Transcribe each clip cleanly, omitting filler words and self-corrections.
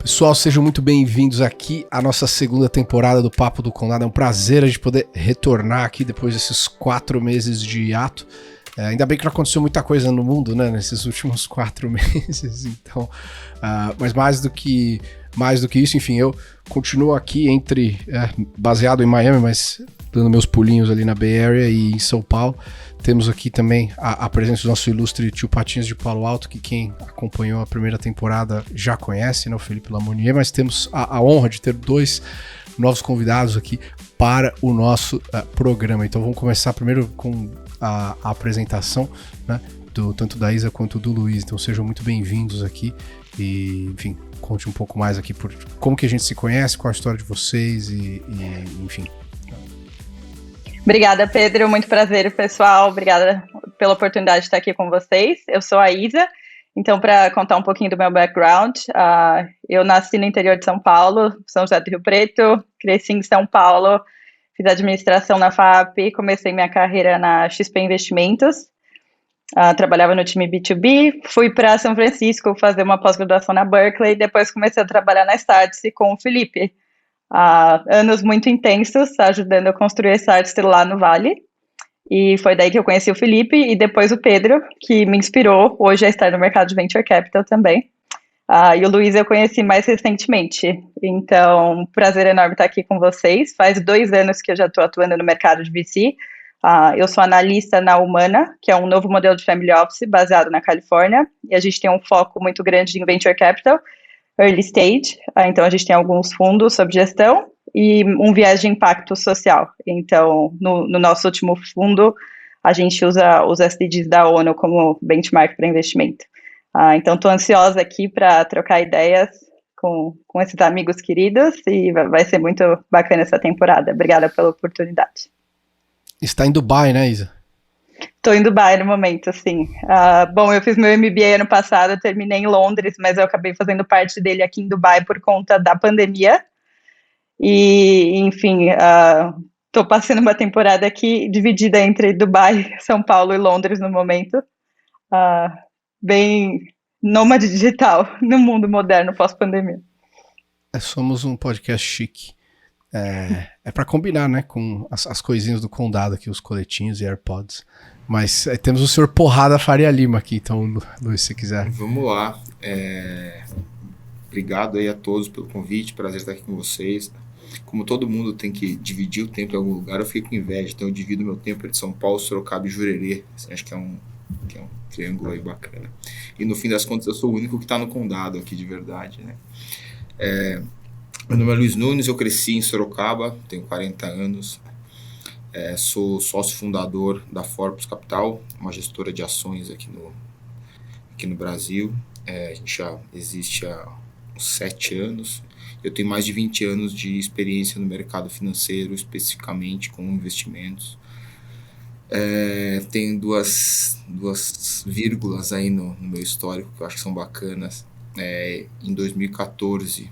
Pessoal, sejam muito bem-vindos aqui à nossa segunda temporada do Papo do Condado. É um prazer a gente poder retornar aqui depois desses 4 meses de hiato. Ainda bem que não aconteceu muita coisa no mundo, né, nesses últimos 4 meses. Então, mas mais do que isso, enfim, eu continuo aqui baseado em Miami, mas dando meus pulinhos ali na Bay Area e em São Paulo. Temos aqui também a presença do nosso ilustre tio Patinhas de Palo Alto, que quem acompanhou a primeira temporada já conhece, né, o Felipe Lamonier, mas temos a honra de ter 2 novos convidados aqui para o nosso programa. Então vamos começar primeiro com a apresentação, né, tanto da Isa quanto do Luiz. Então sejam muito bem-vindos aqui e, enfim, conte um pouco mais aqui por como que a gente se conhece, qual a história de vocês e enfim. Obrigada, Pedro. Muito prazer, pessoal. Obrigada pela oportunidade de estar aqui com vocês. Eu sou a Isa. Então, para contar um pouquinho do meu background, eu nasci no interior de São Paulo, São José do Rio Preto, cresci em São Paulo, fiz administração na FAP, comecei minha carreira na XP Investimentos, trabalhava no time B2B, fui para São Francisco fazer uma pós-graduação na Berkeley, depois comecei a trabalhar na Startse com o Felipe. Anos muito intensos, ajudando a construir a Startse lá no Vale, e foi daí que eu conheci o Felipe e depois o Pedro, que me inspirou hoje a estar no mercado de Venture Capital também. E o Luiz eu conheci mais recentemente, então prazer enorme estar aqui com vocês. Faz 2 anos que eu já estou atuando no mercado de VC. Eu sou analista na Humana, que é um novo modelo de family office baseado na Califórnia, e a gente tem um foco muito grande em Venture Capital, Early Stage, então a gente tem alguns fundos sob gestão e um viés de impacto social. Então, no nosso último fundo, a gente usa os SDGs da ONU como benchmark para investimento. Então, estou ansiosa aqui para trocar ideias com esses amigos queridos e vai ser muito bacana essa temporada. Obrigada pela oportunidade. Está em Dubai, né, Isa? Estou em Dubai no momento, sim. Bom, eu fiz meu MBA ano passado, terminei em Londres, mas eu acabei fazendo parte dele aqui em Dubai por conta da pandemia. E, enfim, estou passando uma temporada aqui dividida entre Dubai, São Paulo e Londres no momento. Bem nômade digital no mundo moderno pós-pandemia. Somos um podcast chique. É para combinar, né, com as coisinhas do condado aqui, os coletinhos e AirPods. Mas temos o senhor Porrada Faria Lima aqui, então, Luiz, se quiser. Vamos lá. Obrigado aí a todos pelo convite, prazer estar aqui com vocês. Como todo mundo tem que dividir o tempo em algum lugar, eu fico com inveja, então eu divido meu tempo entre São Paulo, Sorocaba e Jurerê. Assim, acho que é um triângulo aí bacana. E no fim das contas eu sou o único que está no condado aqui de verdade, né? Meu nome é Luiz Nunes, eu cresci em Sorocaba, tenho 40 anos, sou sócio fundador da Forbes Capital, uma gestora de ações aqui no Brasil. A gente já existe há uns 7 anos. Eu tenho mais de 20 anos de experiência no mercado financeiro, especificamente com investimentos. Tenho duas vírgulas aí no meu histórico que eu acho que são bacanas. Em 2014,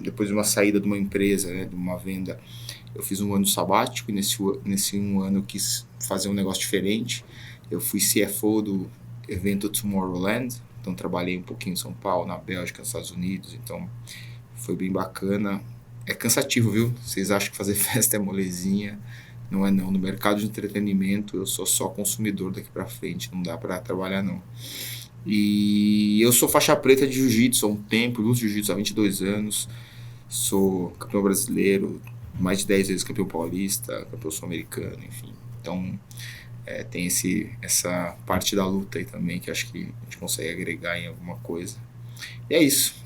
depois de uma saída de uma empresa, né, de uma venda, eu fiz um ano sabático e nesse um ano eu quis fazer um negócio diferente. Eu fui CFO do evento Tomorrowland, então trabalhei um pouquinho em São Paulo, na Bélgica, nos Estados Unidos, então foi bem bacana. É cansativo, viu? Vocês acham que fazer festa é molezinha? Não é não. No mercado de entretenimento eu sou só consumidor daqui pra frente, não dá pra trabalhar não. E eu sou faixa preta de jiu-jitsu há um tempo, luto jiu-jitsu há 22 anos, sou campeão brasileiro, mais de 10 vezes campeão paulista, campeão sul-americano, enfim. Então, tem essa parte da luta aí também, que acho que a gente consegue agregar em alguma coisa. E é isso,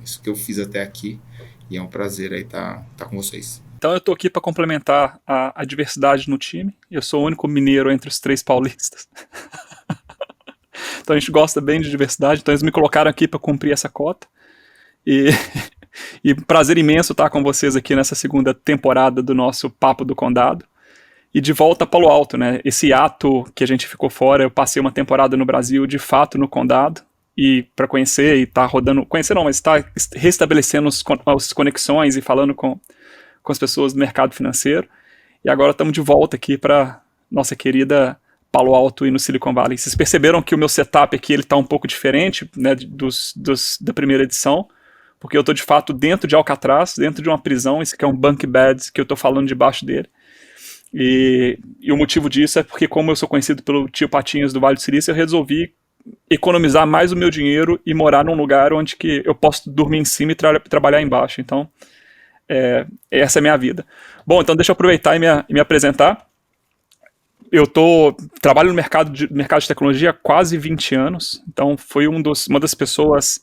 isso que eu fiz até aqui, e é um prazer aí estar com vocês. Então eu tô aqui para complementar a diversidade no time, eu sou o único mineiro entre os 3 paulistas. Então a gente gosta bem de diversidade, então eles me colocaram aqui para cumprir essa cota. E prazer imenso estar com vocês aqui nessa segunda temporada do nosso Papo do Condado. E de volta a Palo Alto, né? Esse ato que a gente ficou fora, eu passei uma temporada no Brasil, de fato, no Condado, e para conhecer e estar rodando, conhecer não, mas estar restabelecendo as conexões e falando com as pessoas do mercado financeiro. E agora estamos de volta aqui para nossa querida Palo Alto e no Silicon Valley. Vocês perceberam que o meu setup aqui está um pouco diferente, né, da primeira edição, porque eu estou de fato dentro de Alcatraz, dentro de uma prisão. Esse aqui é um bunk bed que eu estou falando debaixo dele. E o motivo disso é porque, como eu sou conhecido pelo tio Patinhas do Vale do Silício, eu resolvi economizar mais o meu dinheiro e morar num lugar onde que eu posso dormir em cima e trabalhar embaixo. Então, essa é a minha vida. Bom, então deixa eu aproveitar e me apresentar. Eu trabalho no mercado de tecnologia há quase 20 anos, então fui uma das pessoas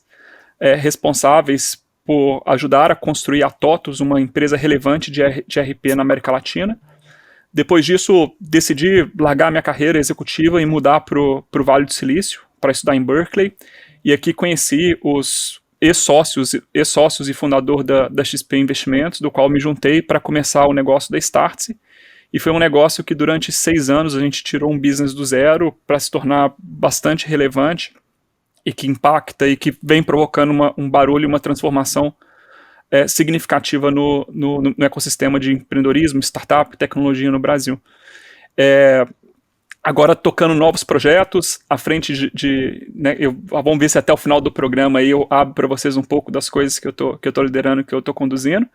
responsáveis por ajudar a construir a TOTUS, uma empresa relevante de RP na América Latina. Depois disso, decidi largar minha carreira executiva e mudar para o Vale do Silício, para estudar em Berkeley, e aqui conheci os ex-sócios e fundador da XP Investimentos, do qual me juntei para começar o negócio da Startse, e foi um negócio que durante 6 anos a gente tirou um business do zero para se tornar bastante relevante e que impacta e que vem provocando um barulho, uma transformação significativa no ecossistema de empreendedorismo, startup, tecnologia no Brasil. Agora tocando novos projetos, à frente né, vamos ver se até o final do programa aí eu abro para vocês um pouco das coisas que eu tô liderando, que eu tô conduzindo.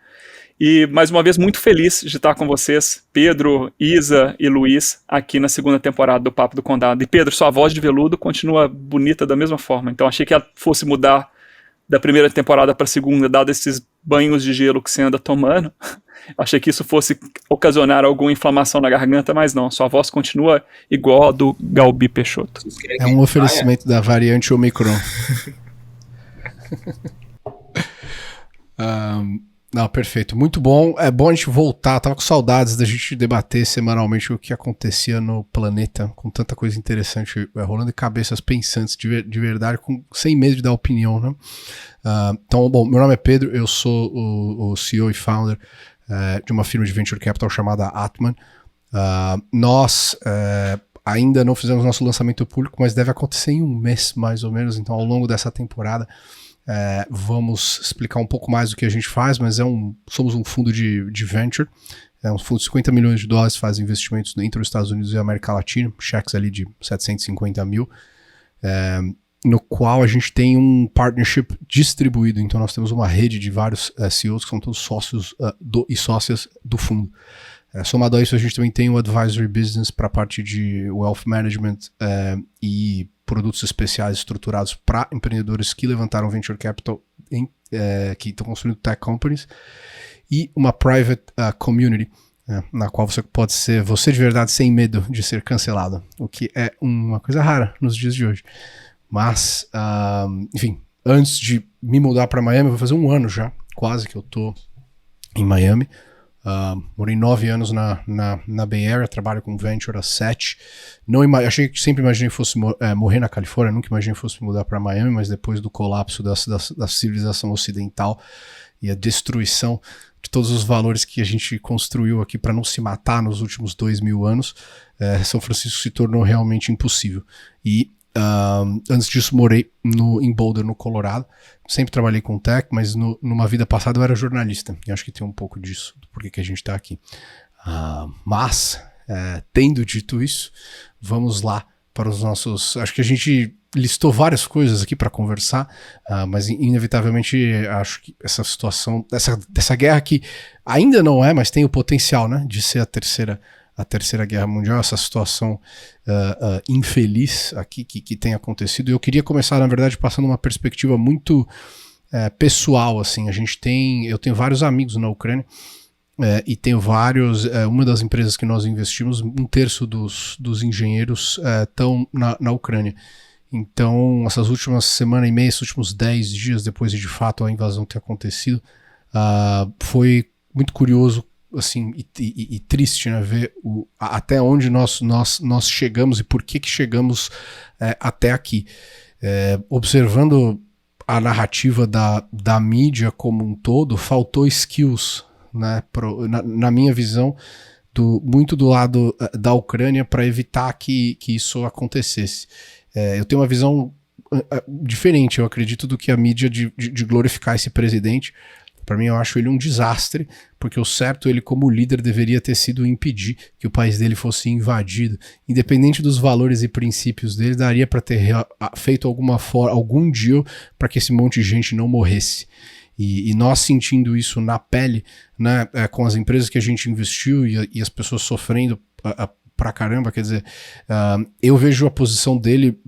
E, mais uma vez, muito feliz de estar com vocês, Pedro, Isa e Luiz, aqui na segunda temporada do Papo do Condado. E, Pedro, sua voz de veludo continua bonita da mesma forma. Então, achei que ela fosse mudar da primeira temporada para a segunda, dado esses banhos de gelo que você anda tomando. Achei que isso fosse ocasionar alguma inflamação na garganta, mas não. Sua voz continua igual a do Galbi Peixoto. É um oferecimento da variante Omicron. Não, perfeito. Muito bom. É bom a gente voltar. Tava com saudades da gente debater semanalmente o que acontecia no planeta, com tanta coisa interessante rolando, e cabeças pensantes de verdade, sem medo de dar opinião, né? Então, bom, meu nome é Pedro, eu sou o CEO e founder de uma firma de venture capital chamada Atman. Nós ainda não fizemos nosso lançamento público, mas deve acontecer em um mês, mais ou menos. Então, ao longo dessa temporada, vamos explicar um pouco mais do que a gente faz, mas somos um fundo de venture, um fundo de 50 milhões de dólares, faz investimentos entre os Estados Unidos e a América Latina, cheques ali de 750 mil, no qual a gente tem um partnership distribuído. Então nós temos uma rede de vários CEOs que são todos sócios e sócias do fundo. Somado a isso, a gente também tem um advisory business para a parte de wealth management e produtos especiais estruturados para empreendedores que levantaram venture capital, que estão construindo tech companies, e uma private community, na qual você pode ser você de verdade sem medo de ser cancelado, o que é uma coisa rara nos dias de hoje. Mas, enfim, antes de me mudar para Miami, vou fazer 1 ano já, quase que eu tô em Miami. Morei 9 anos na Bay Area, trabalho com venture há 7. Sempre imaginei que fosse morrer na Califórnia, nunca imaginei que fosse mudar para Miami, mas depois do colapso da civilização ocidental e a destruição de todos os valores que a gente construiu aqui para não se matar nos últimos 2.000 anos, São Francisco se tornou realmente impossível. E antes disso morei em Boulder, no Colorado. Sempre trabalhei com tech, mas numa vida passada eu era jornalista, e acho que tem um pouco disso, do porquê que a gente está aqui. Mas, tendo dito isso, vamos lá para os nossos... Acho que a gente listou várias coisas aqui para conversar, mas inevitavelmente acho que essa situação, dessa guerra que ainda não é, mas tem o potencial, né, de ser a Terceira Guerra Mundial, essa situação infeliz aqui que tem acontecido. Eu queria começar, na verdade, passando uma perspectiva muito pessoal, assim. Eu tenho vários amigos na Ucrânia, e tenho uma das empresas que nós investimos, 1/3 dos engenheiros estão na Ucrânia. Então, essas últimas semana e meia, esses últimos 10 dias depois de fato a invasão ter acontecido, foi muito curioso, assim, e triste, né, ver até onde nós chegamos e por que chegamos até aqui. Observando a narrativa da mídia como um todo, faltou skills, né, na minha visão, muito do lado da Ucrânia, para evitar que isso acontecesse. Eu tenho uma visão diferente, eu acredito, do que a mídia de glorificar esse presidente. Para mim, eu acho ele um desastre, porque o certo, ele como líder deveria ter sido impedir que o país dele fosse invadido. Independente dos valores e princípios dele, daria para ter feito algum deal para que esse monte de gente não morresse. E nós sentindo isso na pele, né, com as empresas que a gente investiu e as pessoas sofrendo pra caramba, quer dizer, eu vejo a posição dele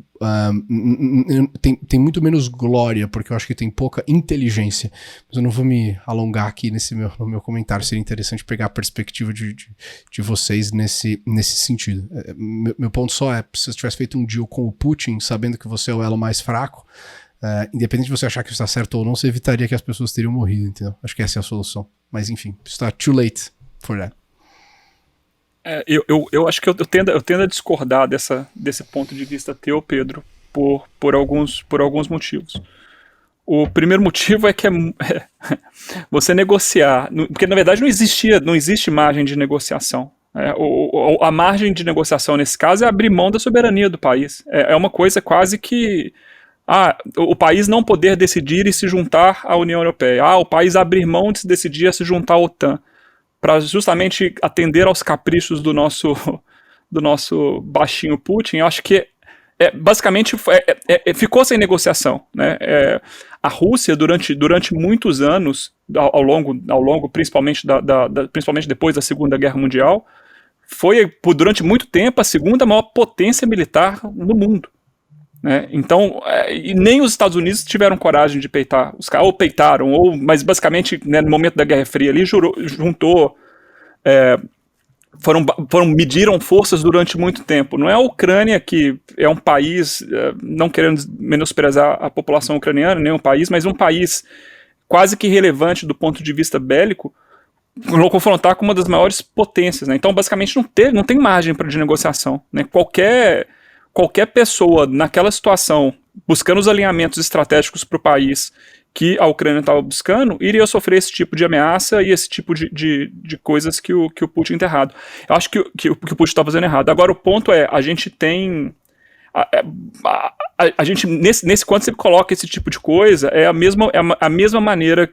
tem muito menos glória, porque eu acho que tem pouca inteligência, mas eu não vou me alongar aqui no meu comentário. Seria interessante pegar a perspectiva de vocês nesse sentido. Meu ponto só é, se você tivesse feito um deal com o Putin, sabendo que você é o elo mais fraco, independente de você achar que está certo ou não, você evitaria que as pessoas teriam morrido, entendeu? Acho que essa é a solução. Mas enfim, está too late for that. Eu acho que eu tendo a discordar desse ponto de vista teu, Pedro, por alguns motivos. O primeiro motivo é que você negociar, porque na verdade não existe margem de negociação. A margem de negociação nesse caso é abrir mão da soberania do país. É uma coisa quase que o país não poder decidir e se juntar à União Europeia. O país abrir mão de se decidir a se juntar à OTAN, para justamente atender aos caprichos do nosso baixinho Putin. Eu acho que basicamente ficou sem negociação, né? A Rússia, durante muitos anos, ao longo principalmente, principalmente depois da Segunda Guerra Mundial, foi, durante muito tempo, a segunda maior potência militar no mundo. Né? Então, e nem os Estados Unidos tiveram coragem de peitar os caras, ou peitaram, mas basicamente, né, no momento da Guerra Fria ali, juntou, mediram forças durante muito tempo. Não é a Ucrânia, que é um país, não querendo menosprezar a população ucraniana, nem um país, mas um país quase que relevante do ponto de vista bélico, confrontar com uma das maiores potências. Né? Então, basicamente, não tem margem de negociação. Né? Qualquer pessoa naquela situação, buscando os alinhamentos estratégicos para o país que a Ucrânia estava buscando, iria sofrer esse tipo de ameaça e esse tipo de coisas que o Putin está errado. Eu acho que o Putin está fazendo errado. Agora, o ponto é, a gente tem... A gente, quando você coloca esse tipo de coisa, é a mesma maneira,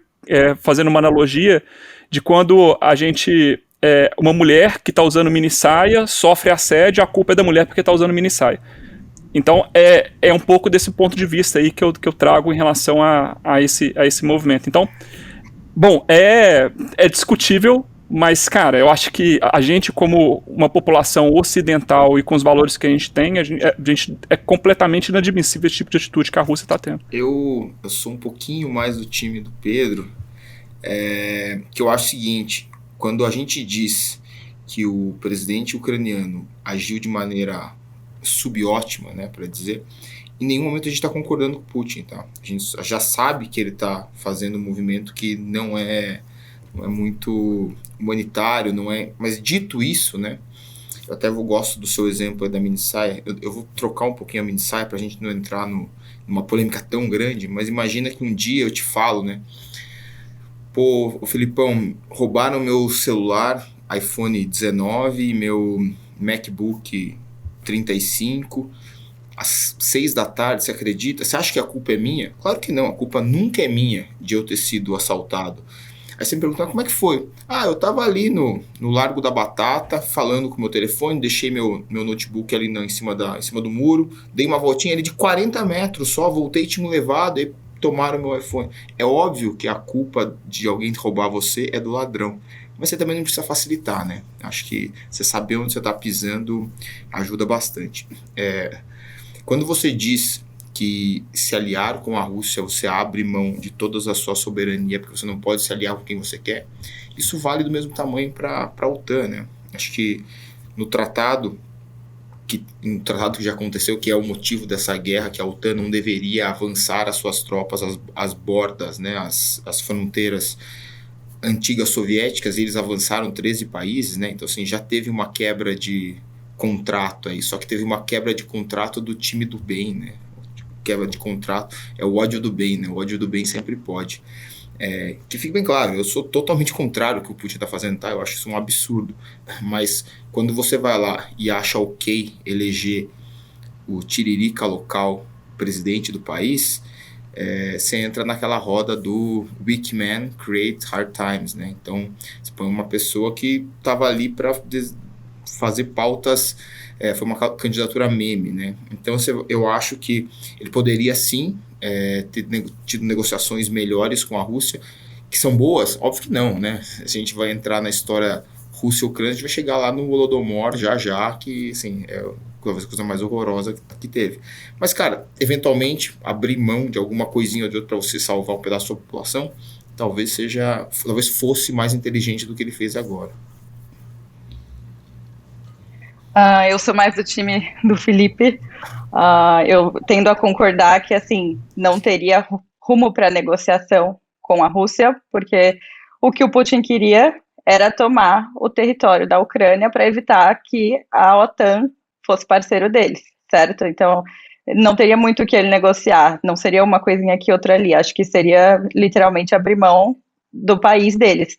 fazendo uma analogia, de quando a gente... uma mulher que está usando mini saia sofre assédio, a culpa é da mulher porque está usando mini saia. Então é um pouco desse ponto de vista aí que eu trago em relação a esse movimento. Então, bom, é discutível, mas, cara, eu acho que a gente, como uma população ocidental e com os valores que a gente tem, a gente é completamente inadmissível esse tipo de atitude que a Rússia está tendo. Eu sou um pouquinho mais do time do Pedro, que eu acho o seguinte: quando a gente diz que o presidente ucraniano agiu de maneira subótima, né, para dizer, em nenhum momento a gente está concordando com o Putin, tá? A gente já sabe que ele está fazendo um movimento que não é muito humanitário, não é. Mas dito isso, né, eu até gosto do seu exemplo da mini saia. Eu vou trocar um pouquinho a mini saia para a gente não entrar numa polêmica tão grande, mas imagina que um dia eu te falo, né? Pô, Felipão, roubaram meu celular, iPhone 19 e meu MacBook 35, às 6 da tarde, você acredita? Você acha que a culpa é minha? Claro que não, a culpa nunca é minha de eu ter sido assaltado. Aí você me pergunta, como é que foi? Eu tava ali no Largo da Batata, falando com o meu telefone, deixei meu notebook ali em cima do muro, dei uma voltinha ali de 40 metros só, voltei e tinham levado, aí tomaram meu iPhone. É óbvio que a culpa de alguém roubar você é do ladrão, mas você também não precisa facilitar, né? Acho que você saber onde você está pisando ajuda bastante. Quando você diz que se aliar com a Rússia, você abre mão de toda a sua soberania, porque você não pode se aliar com quem você quer, isso vale do mesmo tamanho para a OTAN, né? Acho que no tratado que já aconteceu, que é o motivo dessa guerra, que a OTAN não deveria avançar as suas tropas às bordas, né, as fronteiras antigas soviéticas, e eles avançaram 13 países, né? Então assim, já teve uma quebra de contrato aí, só que teve uma quebra de contrato do time do bem, né? Quebra de contrato é o ódio do bem, né? O ódio do bem sempre pode. Que fique bem claro, eu sou totalmente contrário ao que o Putin está fazendo, tá? Eu acho isso um absurdo. Mas quando você vai lá e acha ok eleger o tiririca local presidente do país, você entra naquela roda do weak man create hard times, né? Então, você põe uma pessoa que estava ali para fazer pautas, foi uma candidatura meme, né? Então, eu acho que ele poderia sim ter tido negociações melhores com a Rússia, que são boas? Óbvio que não, né? Se a gente vai entrar na história Rússia e Ucrânia, a gente vai chegar lá no Holodomor já, que assim, é a coisa mais horrorosa que teve. Mas, cara, eventualmente, abrir mão de alguma coisinha ou de outra para você salvar um pedaço da sua população, talvez fosse mais inteligente do que ele fez agora. Eu sou mais do time do Felipe. Eu tendo a concordar que, assim, não teria rumo para negociação com a Rússia, porque o que o Putin queria era tomar o território da Ucrânia para evitar que a OTAN fosse parceiro deles, certo? Então, não teria muito o que ele negociar, não seria uma coisinha aqui, outra ali. Acho que seria literalmente abrir mão do país deles.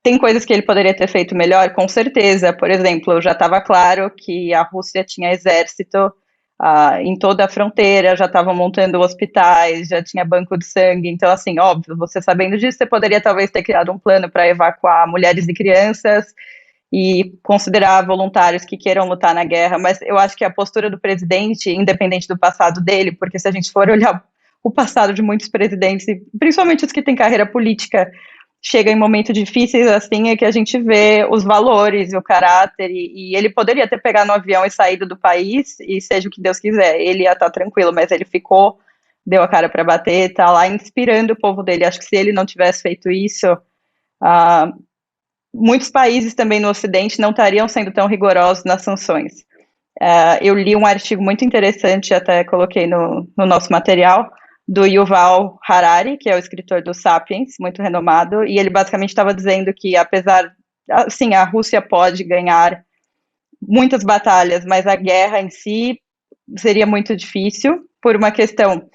Tem coisas que ele poderia ter feito melhor, com certeza. Por exemplo, já estava claro que a Rússia tinha exército em toda a fronteira, já estavam montando hospitais, já tinha banco de sangue. Então, assim, óbvio, você sabendo disso, você poderia talvez ter criado um plano para evacuar mulheres e crianças e considerar voluntários que queiram lutar na guerra. Mas eu acho que a postura do presidente, independente do passado dele, porque se a gente for olhar o passado de muitos presidentes, principalmente os que têm carreira política, chega em momentos difíceis assim, é que a gente vê os valores e o caráter, e ele poderia ter pegado no avião e saído do país, e seja o que Deus quiser, ele ia estar tranquilo, mas ele ficou, deu a cara para bater, tá lá inspirando o povo dele. Acho que se ele não tivesse feito isso, muitos países também no Ocidente não estariam sendo tão rigorosos nas sanções. Eu li um artigo muito interessante, até coloquei no nosso material, do Yuval Harari, que é o escritor do Sapiens, muito renomado, e ele basicamente estava dizendo que, apesar, assim, a Rússia pode ganhar muitas batalhas, mas a guerra em si seria muito difícil, por uma questão,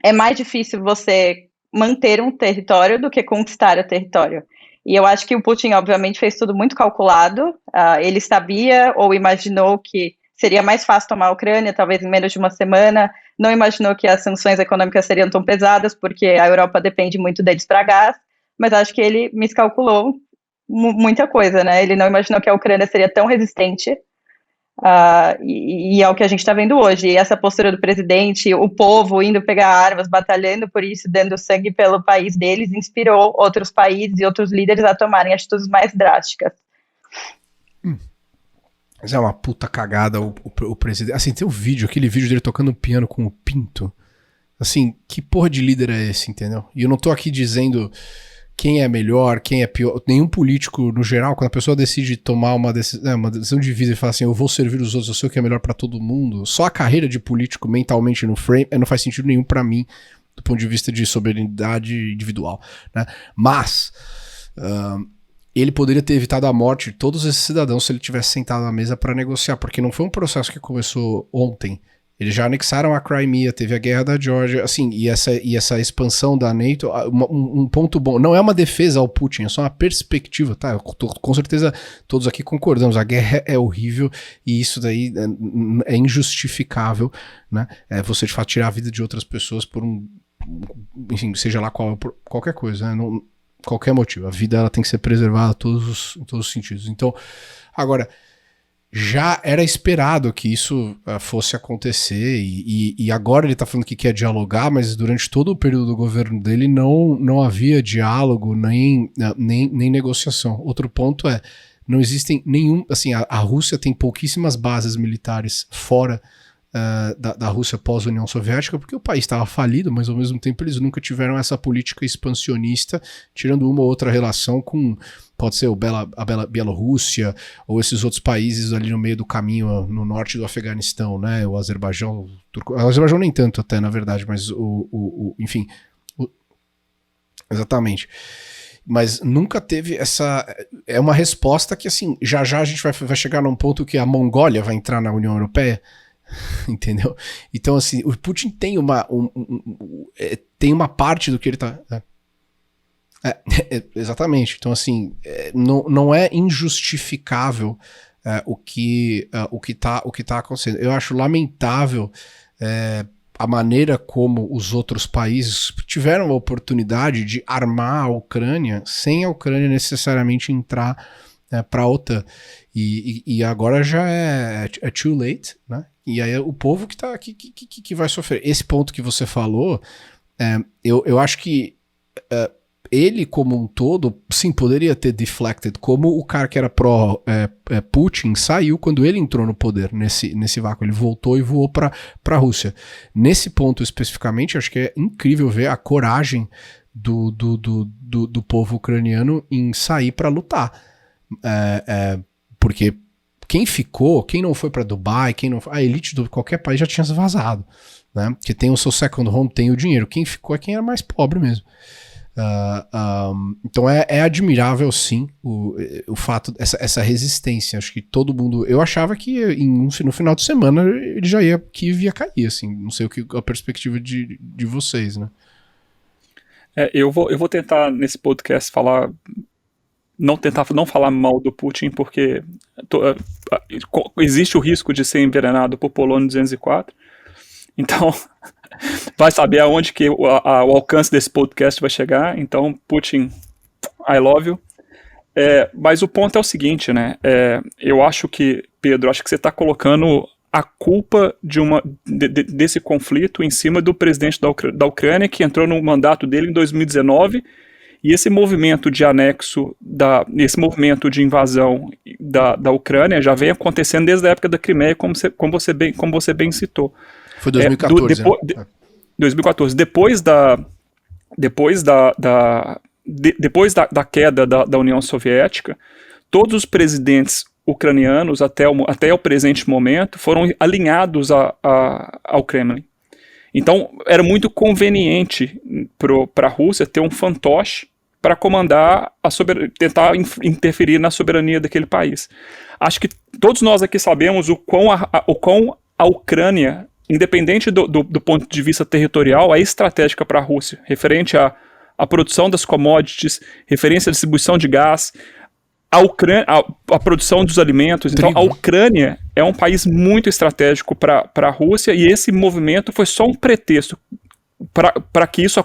é mais difícil você manter um território do que conquistar o território. E eu acho que o Putin, obviamente, fez tudo muito calculado, ele sabia ou imaginou que seria mais fácil tomar a Ucrânia, talvez em menos de uma semana, não imaginou que as sanções econômicas seriam tão pesadas, porque a Europa depende muito deles para gás, mas acho que ele miscalculou muita coisa, né? Ele não imaginou que a Ucrânia seria tão resistente, e é o que a gente está vendo hoje. E essa postura do presidente, o povo indo pegar armas, batalhando por isso, dando sangue pelo país deles, inspirou outros países e outros líderes a tomarem atitudes mais drásticas. Mas é uma puta cagada o presidente. Assim, tem um vídeo, aquele vídeo dele tocando piano com o Pinto. Assim, que porra de líder é esse, entendeu? E eu não tô aqui dizendo quem é melhor, quem é pior. Nenhum político, no geral, quando a pessoa decide tomar uma decisão de vida e fala assim, eu vou servir os outros, eu sei o que é melhor pra todo mundo. Só a carreira de político mentalmente no frame não faz sentido nenhum pra mim, do ponto de vista de soberanidade individual, né? Mas ele poderia ter evitado a morte de todos esses cidadãos se ele tivesse sentado à mesa para negociar, porque não foi um processo que começou ontem. Eles já anexaram a Crimea, teve a guerra da Geórgia, assim, e essa expansão da NATO, um ponto bom, não é uma defesa ao Putin, é só uma perspectiva, tá? Com certeza todos aqui concordamos, a guerra é horrível e isso daí é injustificável, né? Você de fato tirar a vida de outras pessoas por enfim, seja lá qualquer coisa, né? Não, qualquer motivo, a vida ela tem que ser preservada em todos os sentidos. Então, agora, já era esperado que isso fosse acontecer e agora ele está falando que quer dialogar, mas durante todo o período do governo dele não havia diálogo nem negociação. Outro ponto não existem assim, a Rússia tem pouquíssimas bases militares fora da Rússia pós-União Soviética, porque o país estava falido, mas ao mesmo tempo eles nunca tiveram essa política expansionista, tirando uma ou outra relação com, pode ser a Bielorrússia, ou esses outros países ali no meio do caminho, no norte do Afeganistão, né, o Azerbaijão, o Azerbaijão nem tanto até, na verdade, mas enfim, exatamente. Mas nunca teve essa... É uma resposta que, assim, já a gente vai chegar num ponto que a Mongólia vai entrar na União Europeia, entendeu? Então, assim, o Putin tem tem uma parte do que ele tá... exatamente. Então, assim, não é injustificável o que tá acontecendo. Eu acho lamentável a maneira como os outros países tiveram a oportunidade de armar a Ucrânia sem a Ucrânia necessariamente entrar para a OTAN. E agora já é too late, né? E aí é o povo que vai sofrer. Esse ponto que você falou, eu acho que ele como um todo, sim, poderia ter deflected, como o cara que era pró-Putin saiu quando ele entrou no poder, nesse vácuo. Ele voltou e voou para a Rússia. Nesse ponto especificamente, acho que é incrível ver a coragem do povo ucraniano em sair para lutar. Porque quem não foi para Dubai, a elite de qualquer país já tinha vazado, né? Que tem o seu second home, tem o dinheiro. Quem ficou é quem era mais pobre mesmo. Então é admirável, sim, o fato, essa resistência. Acho que todo mundo. Eu achava que no final de semana ele já Kiev ia cair, assim. Não sei a perspectiva de vocês, né? Eu vou tentar nesse podcast não falar mal do Putin, porque existe o risco de ser envenenado por Polônio 204. Então, vai saber aonde que o alcance desse podcast vai chegar. Então, Putin, I love you. Mas o ponto é o seguinte, né? Eu acho que, Pedro, você está colocando a culpa desse conflito em cima do presidente da Ucrânia, que entrou no mandato dele em 2019, e esse movimento de anexo, esse movimento de invasão da Ucrânia já vem acontecendo desde a época da Crimeia, como você bem citou. Foi 2014, 2014. Depois da queda da União Soviética, todos os presidentes ucranianos, até o presente momento, foram alinhados ao Kremlin. Então, era muito conveniente para a Rússia ter um fantoche para comandar, tentar interferir na soberania daquele país. Acho que todos nós aqui sabemos o quão a Ucrânia, independente do ponto de vista territorial, é estratégica para a Rússia, referente à produção das commodities, referente à distribuição de gás, a produção dos alimentos. Então, a Ucrânia é um país muito estratégico para a Rússia, e esse movimento foi só um pretexto para que isso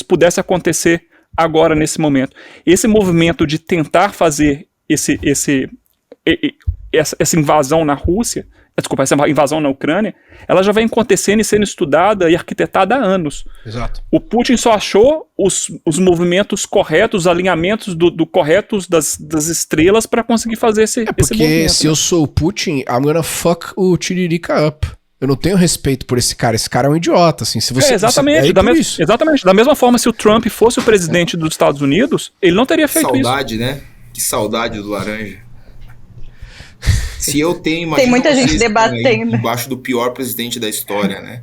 pudesse acontecer agora, nesse momento. Esse movimento de tentar fazer essa invasão na Rússia, essa invasão na Ucrânia, ela já vem acontecendo e sendo estudada e arquitetada há anos. Exato. O Putin só achou os movimentos corretos, os alinhamentos corretos das estrelas para conseguir fazer esse movimento. Porque se eu sou o Putin, I'm gonna fuck o Tiririca up. Eu não tenho respeito por esse cara. Esse cara é um idiota, assim. Exatamente. Exatamente. Da mesma forma, se o Trump fosse o presidente dos Estados Unidos, ele não teria feito isso. Saudade, né? Que saudade do laranja. Se eu tenho, tem muita gente debatendo embaixo do pior presidente da história, né?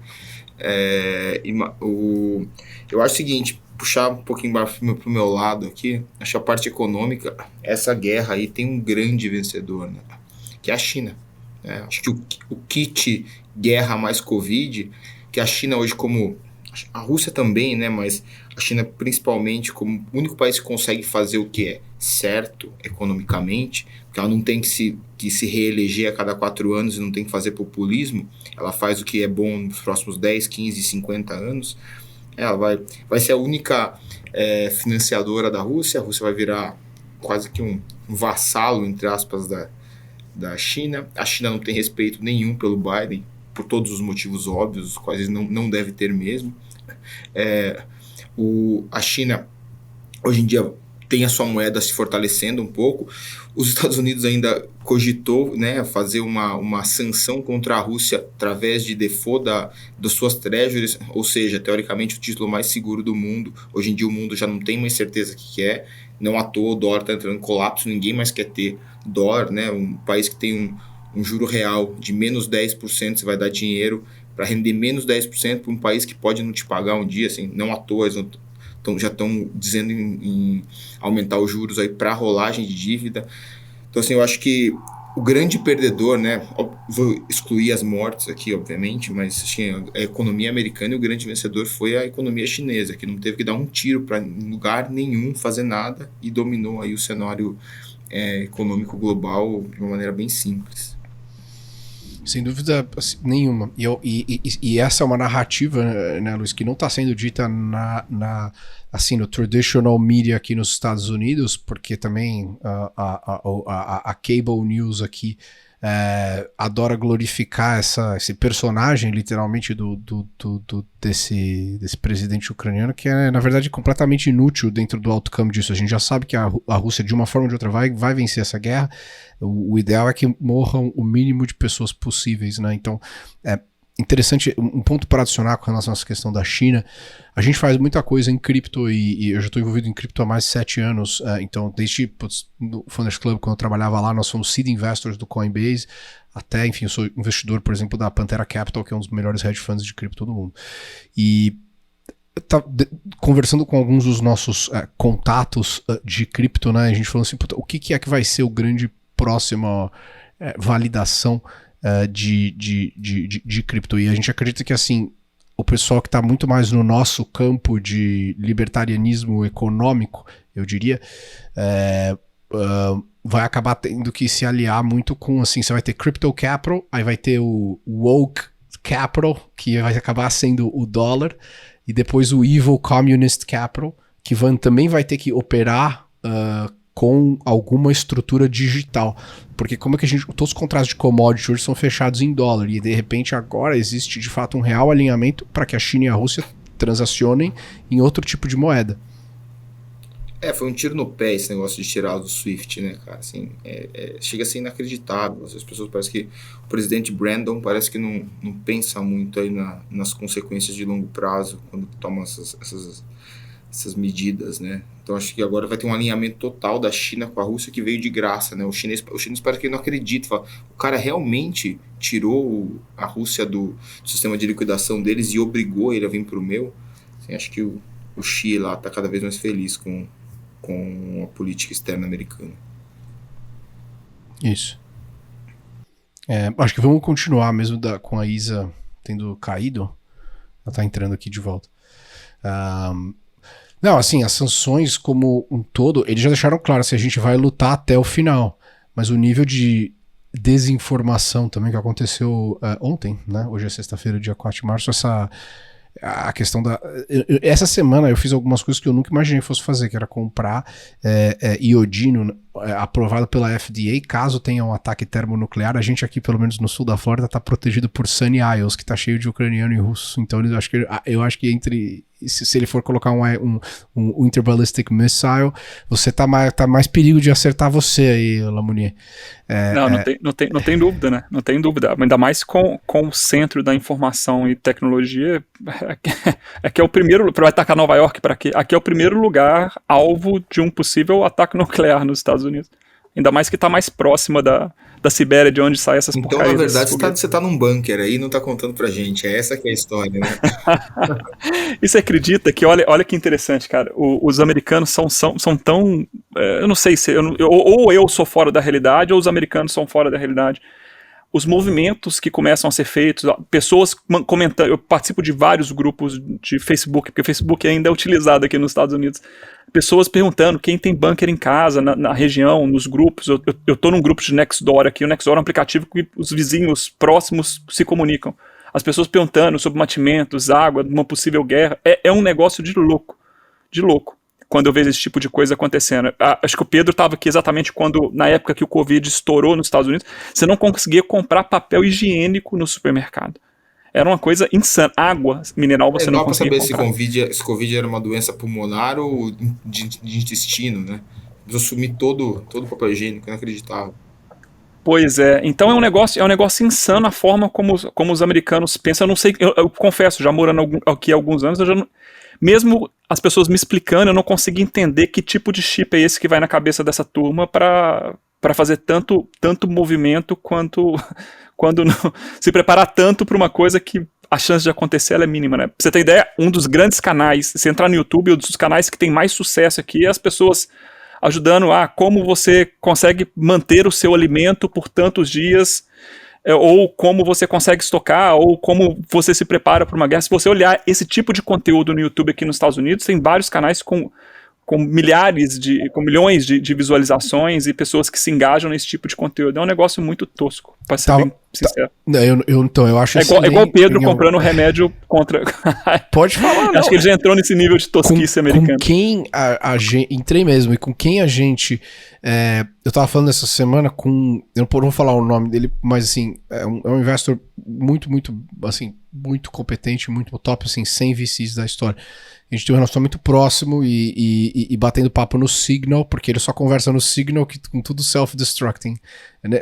Eu acho o seguinte, puxar um pouquinho pro meu lado aqui, acho que a parte econômica, essa guerra aí tem um grande vencedor, né? Que é a China. Acho que o kit guerra mais Covid, que a China hoje, como a Rússia também, né? Mas a China principalmente como o único país que consegue fazer o que é certo economicamente, porque ela não tem que se reeleger a cada 4 anos e não tem que fazer populismo, ela faz o que é bom nos próximos 10, 15, 50 anos, ela vai ser a única financiadora da Rússia. A Rússia vai virar quase que um vassalo, entre aspas, da China. A China não tem respeito nenhum pelo Biden, por todos os motivos óbvios, os quais não deve ter mesmo. A China, hoje em dia, tem a sua moeda se fortalecendo um pouco. Os Estados Unidos ainda cogitou, né, fazer uma sanção contra a Rússia através de default das suas treasuries, ou seja, teoricamente o título mais seguro do mundo. Hoje em dia o mundo já não tem mais certeza o que é. Não à toa o dólar está entrando em colapso, ninguém mais quer ter dólar, né? Um país que tem um juro real de menos 10%, você vai dar dinheiro para render menos 10% para um país que pode não te pagar um dia, assim, não à toa, já estão dizendo em aumentar os juros aí para rolagem de dívida. Então, assim, eu acho que o grande perdedor, né, vou excluir as mortes aqui, obviamente, mas assim, a economia americana, e o grande vencedor foi a economia chinesa, que não teve que dar um tiro para lugar nenhum fazer nada e dominou aí o cenário econômico global de uma maneira bem simples. Sem dúvida assim, nenhuma. E essa é uma narrativa, né, Luiz, que não está sendo dita assim, no traditional media aqui nos Estados Unidos, porque também a cable news aqui adora glorificar esse personagem, literalmente, desse presidente ucraniano, que é, na verdade, completamente inútil dentro do outcome disso. A gente já sabe que a Rússia, de uma forma ou de outra, vai vencer essa guerra. O ideal é que morram o mínimo de pessoas possíveis, né? Então, interessante, um ponto para adicionar com relação a essa questão da China. A gente faz muita coisa em cripto e eu já estou envolvido em cripto há mais de 7 anos. Então, desde no Founders Club, quando eu trabalhava lá, nós fomos seed investors do Coinbase, até, enfim, eu sou investidor, por exemplo, da Pantera Capital, que é um dos melhores hedge funds de cripto do mundo. E conversando com alguns dos nossos contatos de cripto, né, a gente falou assim, o que é que vai ser o grande próximo validação de cripto? E a gente acredita que, assim, o pessoal que está muito mais no nosso campo de libertarianismo econômico, eu diria, vai acabar tendo que se aliar muito com, assim, você vai ter Crypto Capital, aí vai ter o Woke Capital, que vai acabar sendo o dólar, e depois o Evil Communist Capital, que também vai ter que operar com alguma estrutura digital. Porque como é que todos os contratos de commodity hoje são fechados em dólar, e de repente agora existe de fato um real alinhamento para que a China e a Rússia transacionem em outro tipo de moeda. Foi um tiro no pé esse negócio de tirar do SWIFT, né, cara? Assim, chega a ser inacreditável. As pessoas parecem que o presidente Brandon parece que não pensa muito aí nas consequências de longo prazo quando toma essas medidas, né? Então acho que agora vai ter um alinhamento total da China com a Rússia que veio de graça, né? O chinês parece que não acredita, fala, o cara realmente tirou a Rússia do sistema de liquidação deles e obrigou ele a vir pro meu. Assim, acho que o Xi lá tá cada vez mais feliz com a política externa americana. Isso. Acho que vamos continuar mesmo com a Isa tendo caído. Ela tá entrando aqui de volta. Não, assim, as sanções como um todo, eles já deixaram claro, assim, a gente vai lutar até o final, mas o nível de desinformação também que aconteceu ontem, né? Hoje é sexta-feira, dia 4 de março, a questão essa semana eu fiz algumas coisas que eu nunca imaginei que fosse fazer, que era comprar iodino aprovado pela FDA, caso tenha um ataque termonuclear. A gente aqui, pelo menos no sul da Flórida, está protegido por Sunny Isles, que está cheio de ucraniano e russo. Então eu acho que se ele for colocar um Interballistic Missile, você tá mais perigo de acertar você aí, Lamounier. Não tem dúvida, né? Não tem dúvida. Ainda mais com o centro da informação e tecnologia, que é o primeiro, para atacar Nova York, para quê? Aqui é o primeiro lugar alvo de um possível ataque nuclear nos Estados Unidos. Ainda mais que está mais próxima da Sibéria, de onde saem essas porcarias. Então, na verdade, você tá num bunker aí e não tá contando pra gente. Essa que é a história, né? E você acredita que, olha que interessante, cara, os americanos são tão... eu não sei se... ou eu sou fora da realidade, ou os americanos são fora da realidade. Os movimentos que começam a ser feitos, pessoas comentando, eu participo de vários grupos de Facebook, porque o Facebook ainda é utilizado aqui nos Estados Unidos, pessoas perguntando quem tem bunker em casa, na região, nos grupos. Eu tô num grupo de Nextdoor aqui, o Nextdoor é um aplicativo que os vizinhos próximos se comunicam. As pessoas perguntando sobre mantimentos, água, uma possível guerra, é um negócio de louco, quando eu vejo esse tipo de coisa acontecendo. Acho que o Pedro estava aqui exatamente na época que o Covid estourou nos Estados Unidos, você não conseguia comprar papel higiênico no supermercado. Era uma coisa insana. Água mineral você não conseguia comprar. Não dá pra saber se Covid era uma doença pulmonar ou de intestino, né? Eu sumi todo o papel higiênico, inacreditável. Pois é, então é um negócio insano a forma como os americanos pensam. Eu não sei, eu confesso, já morando aqui há alguns anos, eu já não, mesmo as pessoas me explicando, eu não consegui entender que tipo de chip é esse que vai na cabeça dessa turma para fazer tanto movimento quando não, se preparar tanto para uma coisa que a chance de acontecer ela é mínima, né? Pra você ter ideia, um dos grandes canais, se entrar no YouTube, um dos canais que tem mais sucesso aqui é as pessoas ajudando como você consegue manter o seu alimento por tantos dias, ou como você consegue estocar, ou como você se prepara para uma guerra. Se você olhar esse tipo de conteúdo no YouTube aqui nos Estados Unidos, tem vários canais com com milhões de visualizações e pessoas que se engajam nesse tipo de conteúdo. É um negócio muito tosco, pra ser bem sincero. Então, eu acho é igual o Pedro comprando remédio contra... Pode falar, não. Acho que ele já entrou nesse nível de tosquice americana. Com quem a gente... Entrei mesmo, e com quem a gente... eu tava falando essa semana com... Eu não vou falar o nome dele, mas assim, é um investor muito, muito, assim, muito competente, muito top, assim, 100 VCs da história. A gente tem um relacionamento próximo e batendo papo no Signal, porque ele só conversa no Signal com tudo self-destructing, né,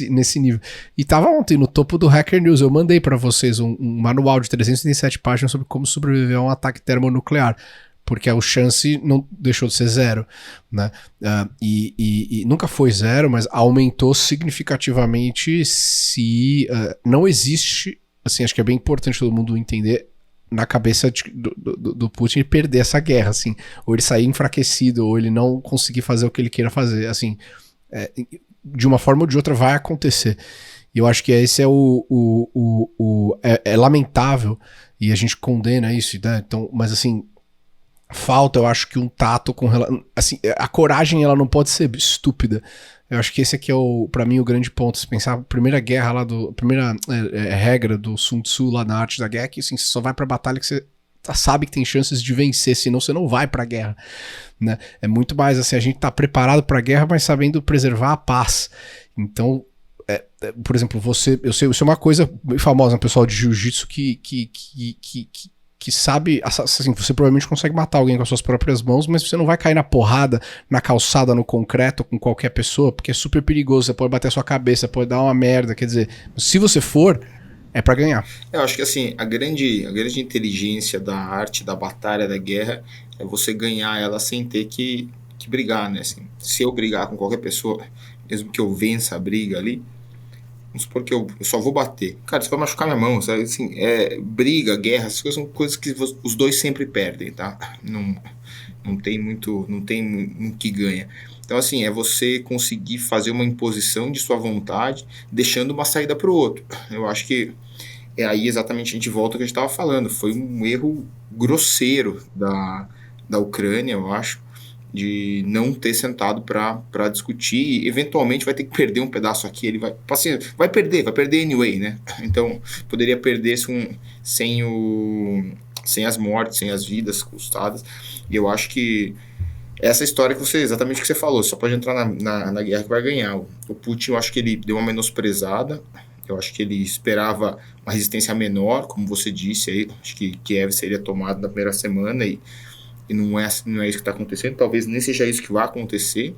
nesse nível. E tava ontem no topo do Hacker News, eu mandei para vocês um manual de 337 páginas sobre como sobreviver a um ataque termonuclear, porque a chance não deixou de ser zero, né? E nunca foi zero, mas aumentou significativamente se não existe, assim, acho que é bem importante todo mundo entender, na cabeça do Putin perder essa guerra, assim, ou ele sair enfraquecido, ou ele não conseguir fazer o que ele queira fazer, assim, de uma forma ou de outra vai acontecer. E eu acho que esse é é lamentável, e a gente condena isso, né? Então, mas assim, falta, eu acho que um tato com assim, a coragem, ela não pode ser estúpida. Eu acho que esse aqui é pra mim o grande ponto. Se pensar, a primeira guerra lá a primeira regra do Sun Tzu lá na arte da guerra é que assim, você só vai pra batalha que você sabe que tem chances de vencer, senão você não vai pra guerra, né? É muito mais assim, a gente tá preparado pra guerra, mas sabendo preservar a paz. Então, por exemplo, eu sei uma coisa famosa, um pessoal de jiu-jitsu que sabe, assim, você provavelmente consegue matar alguém com as suas próprias mãos, mas você não vai cair na porrada, na calçada, no concreto, com qualquer pessoa, porque é super perigoso, você pode bater a sua cabeça, pode dar uma merda, quer dizer, se você for, é pra ganhar. Eu acho que assim, a grande inteligência da arte, da batalha, da guerra, é você ganhar ela sem ter que brigar, né, assim, se eu brigar com qualquer pessoa, mesmo que eu vença a briga ali, vamos supor que eu só vou bater. Cara, isso vai machucar minha mão, sabe? Assim, briga, guerra, essas coisas são coisas que os dois sempre perdem, tá? Não tem muito que ganha. Então, assim, é você conseguir fazer uma imposição de sua vontade, deixando uma saída para o outro. Eu acho que é aí exatamente a gente volta ao que a gente estava falando. Foi um erro grosseiro da Ucrânia, eu acho, de não ter sentado para discutir, e eventualmente vai ter que perder um pedaço aqui, ele vai perder anyway, né? Então poderia perder sem as mortes, sem as vidas custadas, e eu acho que essa história exatamente o que você falou, só pode entrar na guerra que vai ganhar. O Putin, eu acho que ele deu uma menosprezada, eu acho que ele esperava uma resistência menor, como você disse aí, acho que Kiev seria tomado na primeira semana, e não é isso que está acontecendo, talvez nem seja isso que vai acontecer.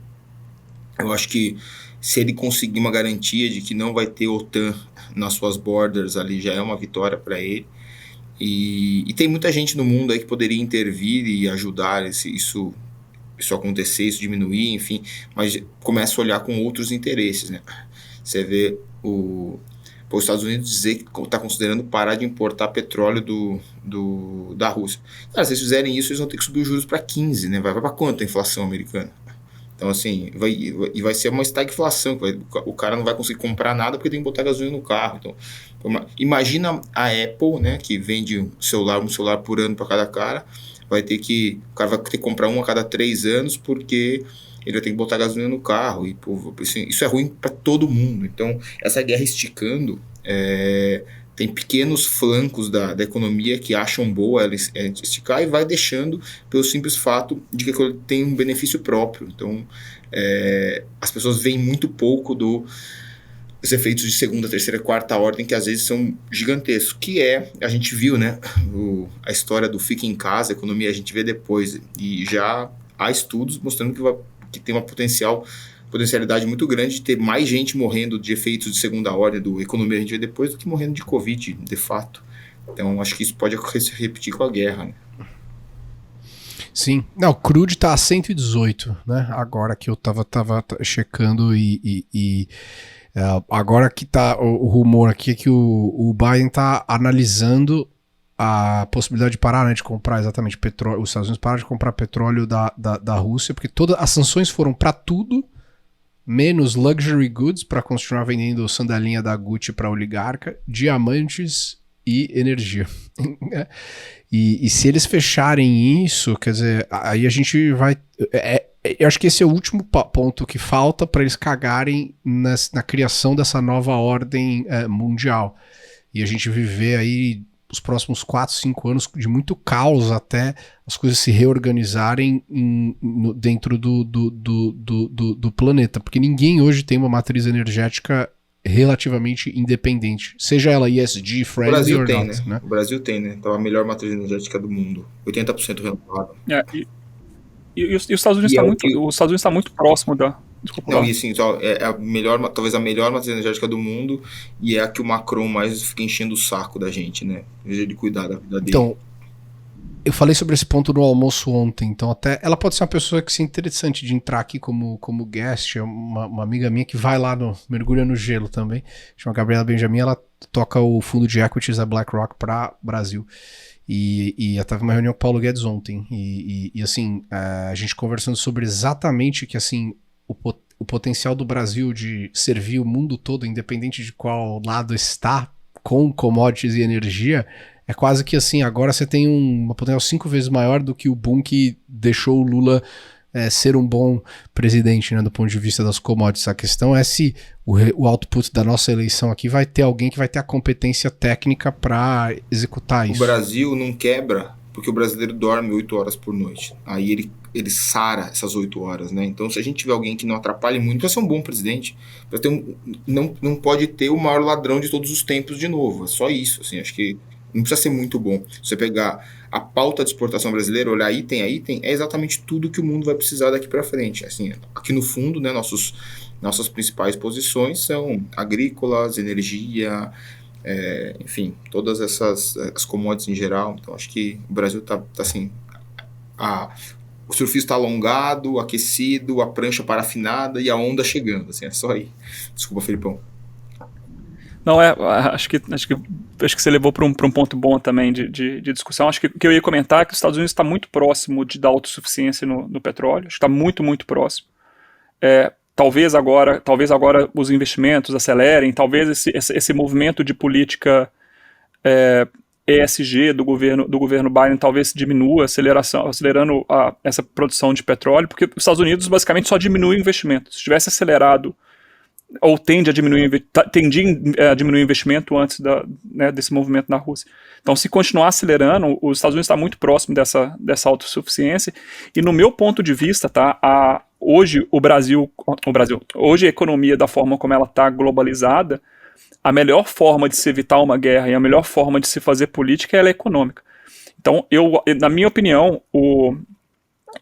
Eu acho que se ele conseguir uma garantia de que não vai ter OTAN nas suas borders ali, já é uma vitória para ele. E tem muita gente no mundo aí que poderia intervir e ajudar isso acontecer, isso diminuir, enfim, mas começa a olhar com outros interesses, né? Você vê os Estados Unidos dizer que está considerando parar de importar petróleo da Rússia. Cara, se eles fizerem isso, eles vão ter que subir os juros para 15, né? Vai para quanto a inflação americana? Então, assim, vai ser uma estagflação. O cara não vai conseguir comprar nada porque tem que botar gasolina no carro. Então, imagina a Apple, né, que vende um celular por ano para cada cara. O cara vai ter que comprar um a cada 3 anos porque ele vai ter que botar gasolina no carro, e pô, assim, isso é ruim para todo mundo. Então, essa guerra esticando, tem pequenos flancos da economia que acham boa ela esticar, e vai deixando pelo simples fato de que aquilo tem um benefício próprio. Então, as pessoas veem muito pouco dos efeitos de segunda, terceira, quarta ordem, que às vezes são gigantescos, que a gente viu, né, a história do fica em casa, a economia a gente vê depois, e já há estudos mostrando que tem uma potencialidade muito grande de ter mais gente morrendo de efeitos de segunda ordem do economia a gente vê depois do que morrendo de Covid, de fato. Então, acho que isso pode se repetir com a guerra, né? Sim. Não, o crude tá a 118, né? Agora que eu tava checando agora que tá o rumor aqui é que o Biden tá analisando a possibilidade de parar, né, de comprar exatamente petróleo, os Estados Unidos pararam de comprar petróleo da Rússia, porque todas as sanções foram para tudo, menos luxury goods, para continuar vendendo sandalinha da Gucci para oligarca, diamantes e energia. E se eles fecharem isso, quer dizer, aí a gente vai... eu acho que esse é o último ponto que falta para eles cagarem na criação dessa nova ordem mundial. E a gente viver aí os próximos 4, 5 anos de muito caos até as coisas se reorganizarem dentro do planeta. Porque ninguém hoje tem uma matriz energética relativamente independente. Seja ela ESG, friendly ou não. Né? O Brasil tem, né? Então a melhor matriz energética do mundo. 80% renovável. E os Estados Unidos está muito próximo da... Desculpa. Não, e assim, é a melhor, talvez a melhor matriz energética do mundo, e é a que o Macron mais fica enchendo o saco da gente, né? Em vez de cuidar da vida dele. Então, eu falei sobre esse ponto no almoço ontem, então até ela pode ser uma pessoa que seja interessante de entrar aqui como guest, é uma amiga minha que vai lá mergulha no gelo também, chama Gabriela Benjamin, ela toca o fundo de equities da BlackRock para Brasil. E eu tava em uma reunião com o Paulo Guedes ontem, e assim, a gente conversando sobre exatamente que assim, o potencial do Brasil de servir o mundo todo, independente de qual lado está, com commodities e energia, é quase que assim, agora você tem uma potencial 5 vezes maior do que o boom que deixou o Lula ser um bom presidente, né, do ponto de vista das commodities. A questão é se o output da nossa eleição aqui vai ter alguém que vai ter a competência técnica para executar isso. O Brasil não quebra porque o brasileiro dorme 8 horas por noite. Aí ele sara essas 8 horas, né? Então, se a gente tiver alguém que não atrapalhe muito, vai ser um bom presidente. Vai ter não pode ter o maior ladrão de todos os tempos de novo. É só isso, assim, acho que não precisa ser muito bom. Se você pegar a pauta de exportação brasileira, olhar item a item, é exatamente tudo que o mundo vai precisar daqui para frente. Assim, aqui no fundo, né, nossas principais posições são agrícolas, energia, enfim, todas as commodities em geral. Então, acho que o Brasil tá assim, o surfista está alongado, aquecido, a prancha parafinada e a onda chegando, assim, é só aí. Desculpa, Felipão. Não, acho que você levou para um ponto bom também de discussão. Acho que o que eu ia comentar é que os Estados Unidos está muito próximo da autossuficiência no petróleo, acho que está muito, muito próximo. Talvez agora os investimentos acelerem, talvez esse movimento de política ESG do governo Biden talvez diminua, acelerando essa produção de petróleo, porque os Estados Unidos basicamente só diminui o investimento. Se tivesse acelerado, ou tendia a diminuir o investimento antes desse movimento na Rússia. Então, se continuar acelerando, os Estados Unidos está muito próximo dessa autossuficiência, e no meu ponto de vista, hoje hoje a economia, da forma como ela está globalizada, a melhor forma de se evitar uma guerra e a melhor forma de se fazer política é econômica. Então, na minha opinião,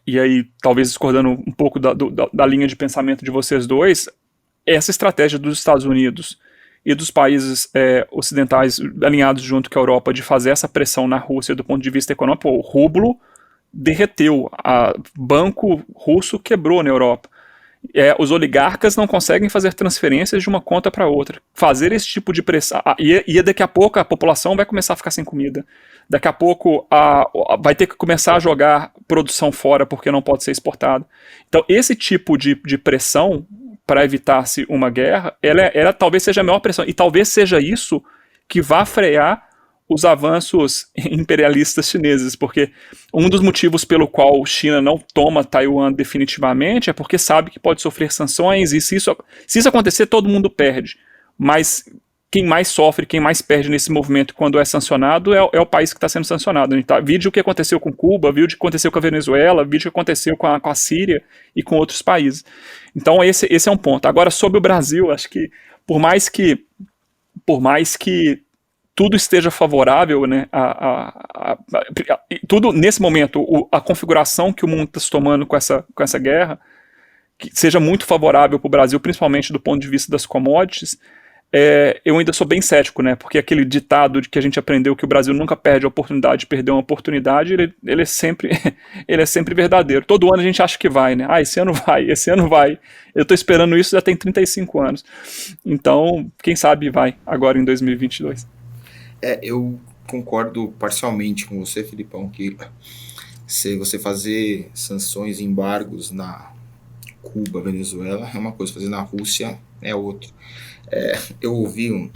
e aí talvez discordando um pouco da linha de pensamento de vocês dois, essa estratégia dos Estados Unidos e dos países ocidentais alinhados junto com a Europa de fazer essa pressão na Rússia do ponto de vista econômico, o rublo derreteu, o banco russo quebrou na Europa. Os oligarcas não conseguem fazer transferências de uma conta para outra. Fazer esse tipo de pressão, e daqui a pouco a população vai começar a ficar sem comida. Daqui a pouco vai ter que começar a jogar produção fora porque não pode ser exportada. Então esse tipo de pressão para evitar-se uma guerra, ela talvez seja a maior pressão. E talvez seja isso que vá frear os avanços imperialistas chineses, porque um dos motivos pelo qual China não toma Taiwan definitivamente é porque sabe que pode sofrer sanções, e se isso acontecer, todo mundo perde. Mas quem mais sofre, quem mais perde nesse movimento quando é sancionado é o país que está sendo sancionado. Vide o que aconteceu com Cuba, vide o que aconteceu com a Venezuela, vide o que aconteceu com a Síria e com outros países. Então esse é um ponto. Agora, sobre o Brasil, acho que por mais que tudo esteja favorável, né, tudo nesse momento, a configuração que o mundo está se tomando com essa guerra, que seja muito favorável para o Brasil, principalmente do ponto de vista das commodities, eu ainda sou bem cético, né, porque aquele ditado de que a gente aprendeu que o Brasil nunca perde a oportunidade de perder uma oportunidade, ele é sempre verdadeiro. Todo ano a gente acha que vai, né, esse ano vai, eu estou esperando isso já tem 35 anos, então quem sabe vai agora em 2022. Eu concordo parcialmente com você, Filipão, que se você fazer sanções e embargos na Cuba, Venezuela, é uma coisa, fazer na Rússia é outra. Eu ouvi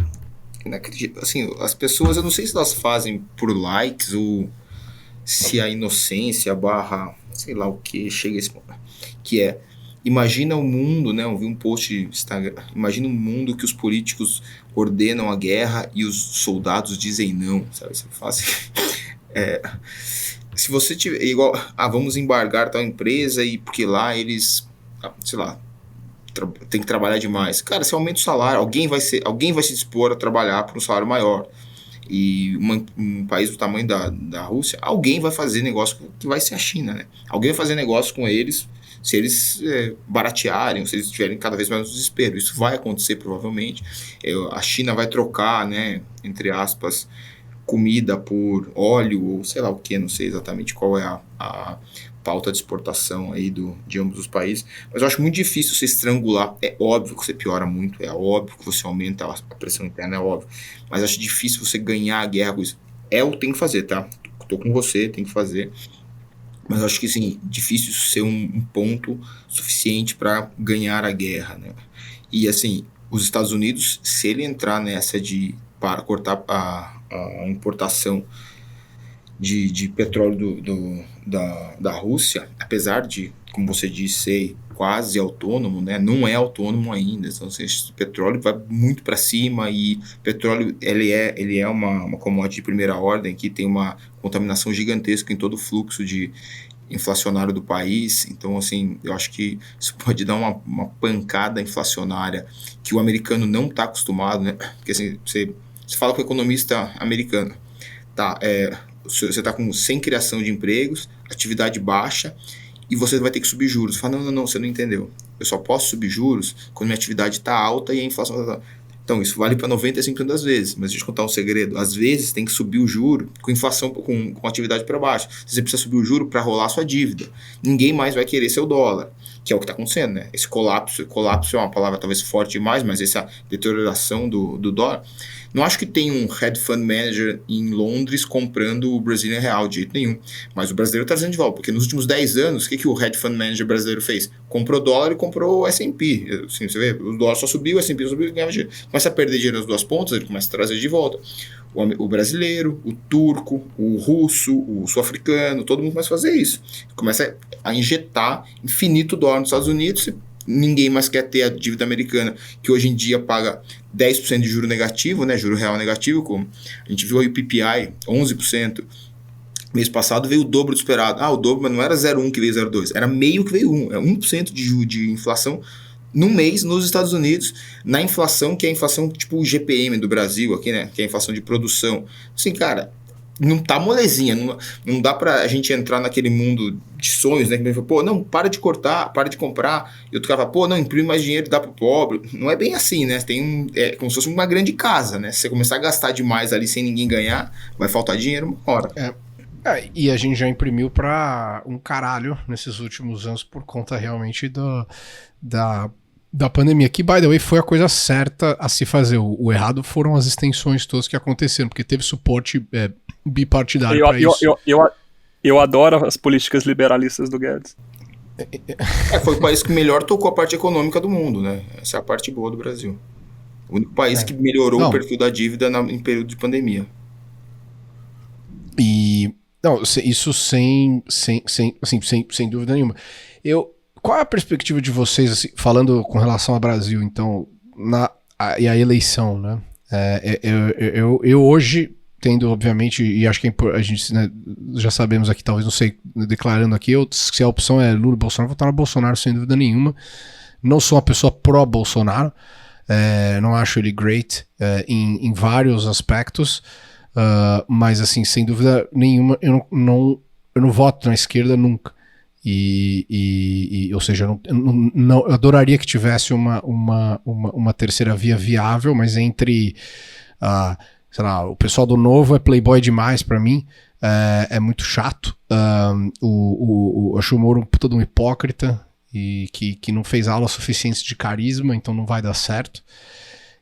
inacreditável. Assim, as pessoas, eu não sei se elas fazem por likes ou se a inocência barra, sei lá o que, chega a esse ponto. Que é, imagina o mundo, né? Eu vi um post no Instagram. Imagina um mundo que os políticos ordenam a guerra e os soldados dizem não, sabe? Você fala assim, se você tiver igual, vamos embargar tal empresa e porque lá eles, sei lá, tem que trabalhar demais. Cara, se aumenta o salário, alguém vai se dispor a trabalhar por um salário maior. E um país do tamanho da Rússia, alguém vai fazer negócio que vai ser a China, né? Alguém vai fazer negócio com eles se eles baratearem, se eles estiverem cada vez mais no desespero. Isso vai acontecer provavelmente. A China vai trocar, né, entre aspas, comida por óleo ou sei lá o que, não sei exatamente qual é a pauta de exportação aí de ambos os países, mas eu acho muito difícil você estrangular. É óbvio que você piora muito, é óbvio que você aumenta a pressão interna, é óbvio, mas acho difícil você ganhar a guerra com isso. É o que tem que fazer, tá? Tô com você, tem que fazer, mas eu acho que assim, difícil ser um ponto suficiente para ganhar a guerra, né? E assim, os Estados Unidos, se ele entrar nessa para cortar a importação de petróleo da Rússia, apesar de, como você disse, ser quase autônomo, né, não é autônomo ainda. Então, assim, o petróleo vai muito para cima e petróleo ele é uma commodity de primeira ordem que tem uma contaminação gigantesca em todo o fluxo inflacionário do país. Então, assim, eu acho que isso pode dar uma pancada inflacionária que o americano não está acostumado, né? Porque assim, você fala com o economista americano, tá, você está sem criação de empregos, atividade baixa, e você vai ter que subir juros. Você fala, não, você não entendeu. Eu só posso subir juros quando minha atividade está alta e a inflação está... Então, isso vale para 95% das vezes. Mas deixa eu contar um segredo. Às vezes, tem que subir o juro com inflação, com atividade para baixo. Você precisa subir o juro para rolar a sua dívida. Ninguém mais vai querer seu dólar, que é o que está acontecendo, né? Esse colapso é uma palavra talvez forte demais, mas essa deterioração do dólar. Não acho que tem um hedge fund manager em Londres comprando o Brazilian Real de jeito nenhum. Mas o brasileiro está trazendo de volta. Porque nos últimos 10 anos, o que o hedge fund manager brasileiro fez? Comprou dólar e comprou o S&P. Assim, você vê, o dólar só subiu, o S&P subiu e ganhava dinheiro. Começa a perder dinheiro nas duas pontas, ele começa a trazer de volta. O brasileiro, o turco, o russo, o sul-africano, todo mundo começa a fazer isso. Começa a injetar infinito dólar nos Estados Unidos. Ninguém mais quer ter a dívida americana, que hoje em dia paga 10% de juro negativo, né, juro real negativo, como a gente viu aí o PPI, 11%. Mês passado veio o dobro do esperado. O dobro, mas não era 0,1 que veio 0,2, era meio que veio 1. É 1% de inflação no mês nos Estados Unidos, na inflação, que é a inflação tipo o GPM do Brasil aqui, né, que é a inflação de produção. Assim, cara, não tá molezinha, não dá pra gente entrar naquele mundo de sonhos, né, que me fala, pô, não, para de cortar, para de comprar, e outro cara fala, pô, não, imprime mais dinheiro e dá pro pobre. Não é bem assim, né, é como se fosse uma grande casa, né, se você começar a gastar demais ali sem ninguém ganhar, vai faltar dinheiro uma hora. E a gente já imprimiu pra um caralho nesses últimos anos por conta realmente da pandemia, que, by the way, foi a coisa certa a se fazer. O errado foram as extensões todas que aconteceram, porque teve suporte bipartidário para isso. Eu adoro as políticas liberalistas do Guedes. Foi o país que melhor tocou a parte econômica do mundo, né? Essa é a parte boa do Brasil. O único país que melhorou o perfil da dívida em período de pandemia. Isso sem dúvida nenhuma. Qual é a perspectiva de vocês, assim, falando com relação ao Brasil, então, e a eleição, né? Eu hoje, tendo, obviamente, e acho que a gente, né, já sabemos aqui, talvez, não sei, declarando aqui, se a opção é Lula e Bolsonaro, vou votar no Bolsonaro sem dúvida nenhuma. Não sou uma pessoa pró-Bolsonaro, não acho ele great em vários aspectos, mas, assim, sem dúvida nenhuma, eu não voto na esquerda nunca. Ou seja, eu adoraria que tivesse uma terceira via viável, mas entre sei lá, o pessoal do Novo é playboy demais pra mim, é muito chato, acho o Moro um puta de um hipócrita e que não fez aula suficiente de carisma, então não vai dar certo.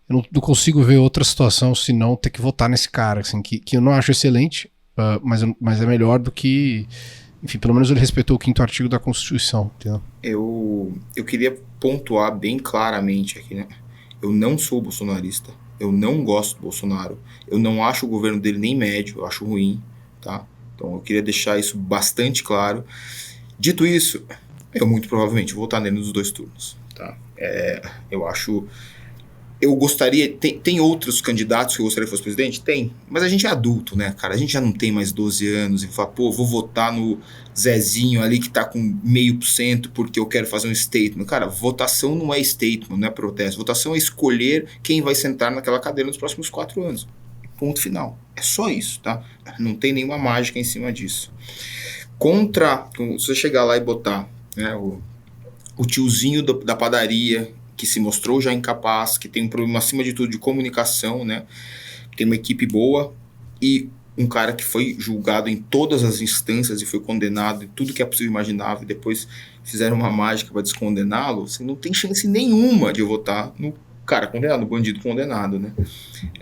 Eu não consigo ver outra situação senão ter que votar nesse cara, assim, que eu não acho excelente, mas é melhor do que... Enfim, pelo menos ele respeitou o 5º artigo da Constituição. Entendeu? Eu queria pontuar bem claramente aqui, né? Eu não sou bolsonarista. Eu não gosto do Bolsonaro. Eu não acho o governo dele nem médio, eu acho ruim, tá? Então eu queria deixar isso bastante claro. Dito isso, eu muito provavelmente vou votar nele nos 2 turnos, tá? Eu acho... Eu gostaria... Tem outros candidatos que eu gostaria que fosse presidente? Tem. Mas a gente é adulto, né, cara? A gente já não tem mais 12 anos e fala, pô, vou votar no Zezinho ali que tá com 0,5% porque eu quero fazer um statement. Cara, votação não é statement, não é protesto. Votação é escolher quem vai sentar naquela cadeira nos próximos 4 anos. Ponto final. É só isso, tá? Não tem nenhuma mágica em cima disso. Se você chegar lá e botar, né, o tiozinho da padaria que se mostrou já incapaz, que tem um problema acima de tudo de comunicação, né, tem uma equipe boa, e um cara que foi julgado em todas as instâncias e foi condenado em tudo que é possível imaginável, e depois fizeram uma mágica para descondená-lo, você não tem chance nenhuma de votar no cara condenado, no bandido condenado, né?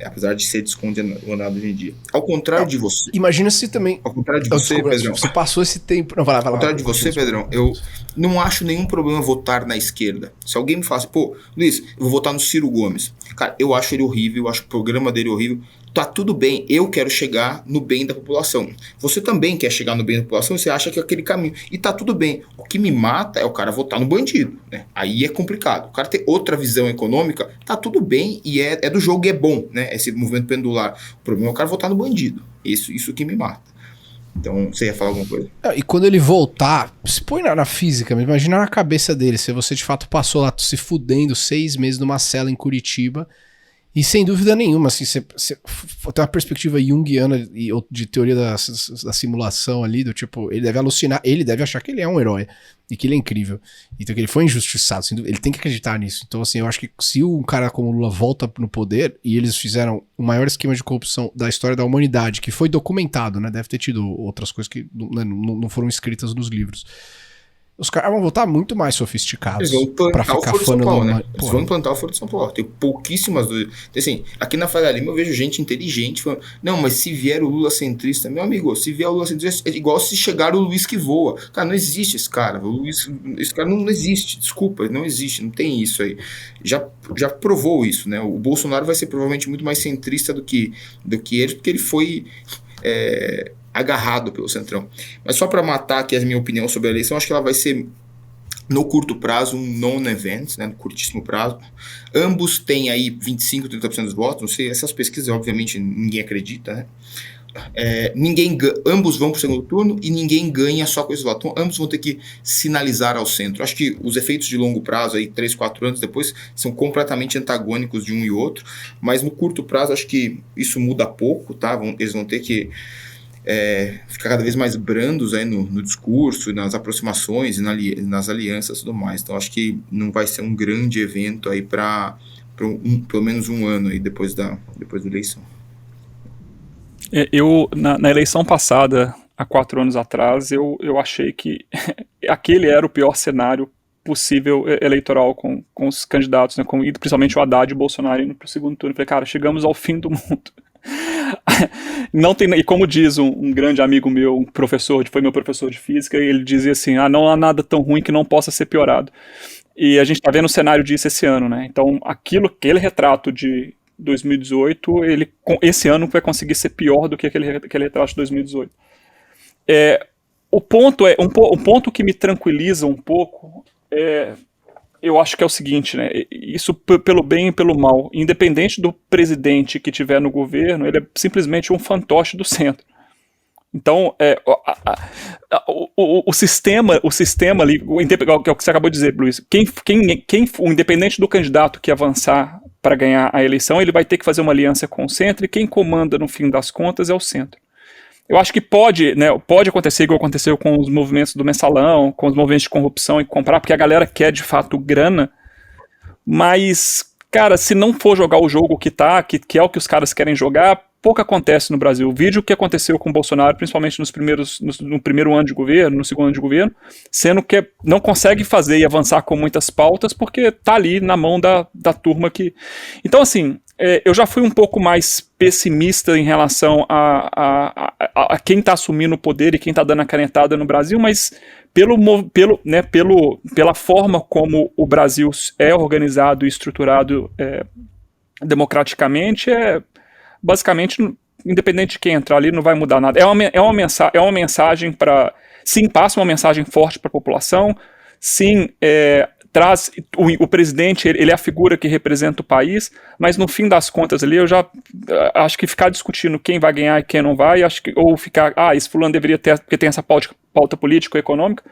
Apesar de ser descondenado hoje em dia. Ao contrário de você... Imagina se também... Ao contrário de você, Pedrão... Você passou esse tempo... Não, vai lá. Ao contrário de você, Pedrão, eu não acho nenhum problema votar na esquerda. Se alguém me fala assim, pô, Luiz, eu vou votar no Ciro Gomes. Cara, eu acho ele horrível, eu acho o programa dele horrível. Tá tudo bem, eu quero chegar no bem da população. Você também quer chegar no bem da população, você acha que é aquele caminho. E tá tudo bem. O que me mata é o cara votar no bandido, né? Aí é complicado. O cara ter outra visão econômica, tá tudo bem e é do jogo e é bom, né? Esse movimento pendular. O problema é o cara votar no bandido. Isso que me mata. Então, você ia falar alguma coisa? E quando ele voltar, se põe na física, mas imagina na cabeça dele, se você de fato passou lá se fudendo 6 meses numa cela em Curitiba. E sem dúvida nenhuma, assim, você tem uma perspectiva junguiana de teoria da simulação ali, do tipo, ele deve alucinar, ele deve achar que ele é um herói e que ele é incrível. Então que ele foi injustiçado, ele tem que acreditar nisso. Então assim, eu acho que se um cara como o Lula volta no poder e eles fizeram o maior esquema de corrupção da história da humanidade, que foi documentado, né, deve ter tido outras coisas que não foram escritas nos livros. Os caras vão voltar muito mais sofisticados. Eles vão pra implantar o ficar Foro de São Paulo, né? Porra. Eles vão implantar o Foro de São Paulo. Tem pouquíssimas dúvidas. Assim, aqui na Faria Lima eu vejo gente inteligente falando, não, mas se vier o Lula centrista, meu amigo, se vier o Lula centrista, é igual se chegar o Luiz que voa. Cara, não existe esse cara. Esse cara não existe. Desculpa, não existe. Não tem isso aí. Já provou isso, né? O Bolsonaro vai ser provavelmente muito mais centrista do que ele, porque ele foi... agarrado pelo Centrão. Mas só para matar aqui a minha opinião sobre a eleição, acho que ela vai ser no curto prazo um non-event, né, no curtíssimo prazo. Ambos têm aí 25%, 30% dos votos, não sei, essas pesquisas obviamente ninguém acredita, né? Ambos vão para o segundo turno e ninguém ganha só com esse voto. Então, ambos vão ter que sinalizar ao centro. Acho que os efeitos de longo prazo, aí 3, 4 anos depois, são completamente antagônicos de um e outro, mas no curto prazo acho que isso muda pouco, tá? Eles vão ter que ficar cada vez mais brandos aí no discurso, nas aproximações e nas alianças e tudo mais. Então acho que não vai ser um grande evento aí para pelo menos um ano aí depois da eleição. Eu, na eleição passada, há 4 anos atrás, eu achei que aquele era o pior cenário possível eleitoral com os candidatos, né, principalmente o Haddad e o Bolsonaro indo para o segundo turno. Eu falei, cara, chegamos ao fim do mundo. Não tem, e como diz um grande amigo meu, um professor, foi meu professor de física, ele dizia assim, não há nada tão ruim que não possa ser piorado. E a gente está vendo o cenário disso esse ano, né? Então aquele retrato de 2018, esse ano vai conseguir ser pior do que aquele retrato de 2018. O ponto que me tranquiliza um pouco eu acho que é o seguinte, né? Isso pelo bem e pelo mal. Independente do presidente que tiver no governo, ele é simplesmente um fantoche do centro. Então, o sistema ali, que é o que você acabou de dizer, Luiz, o independente do candidato que avançar para ganhar a eleição, ele vai ter que fazer uma aliança com o centro, e quem comanda, no fim das contas, é o centro. Eu acho que pode acontecer igual aconteceu com os movimentos do mensalão, com os movimentos de corrupção e comprar, porque a galera quer de fato grana, mas, cara, se não for jogar o jogo que é o que os caras querem jogar, pouco acontece no Brasil. Vídeo o que aconteceu com o Bolsonaro, principalmente no primeiro ano de governo, no segundo ano de governo, sendo que não consegue fazer e avançar com muitas pautas, porque tá ali na mão da turma que... Então, assim, eu já fui um pouco mais pessimista em relação a quem está assumindo o poder e quem está dando a canetada no Brasil, mas pela forma como o Brasil é organizado e estruturado democraticamente, basicamente, independente de quem entrar ali, não vai mudar nada. É uma mensagem para... Sim, passa uma mensagem forte para a população, sim, traz o presidente, ele é a figura que representa o país, mas no fim das contas ali eu já acho que ficar discutindo quem vai ganhar e quem não vai, ou ficar, esse fulano deveria ter, porque tem essa pauta política ou econômica,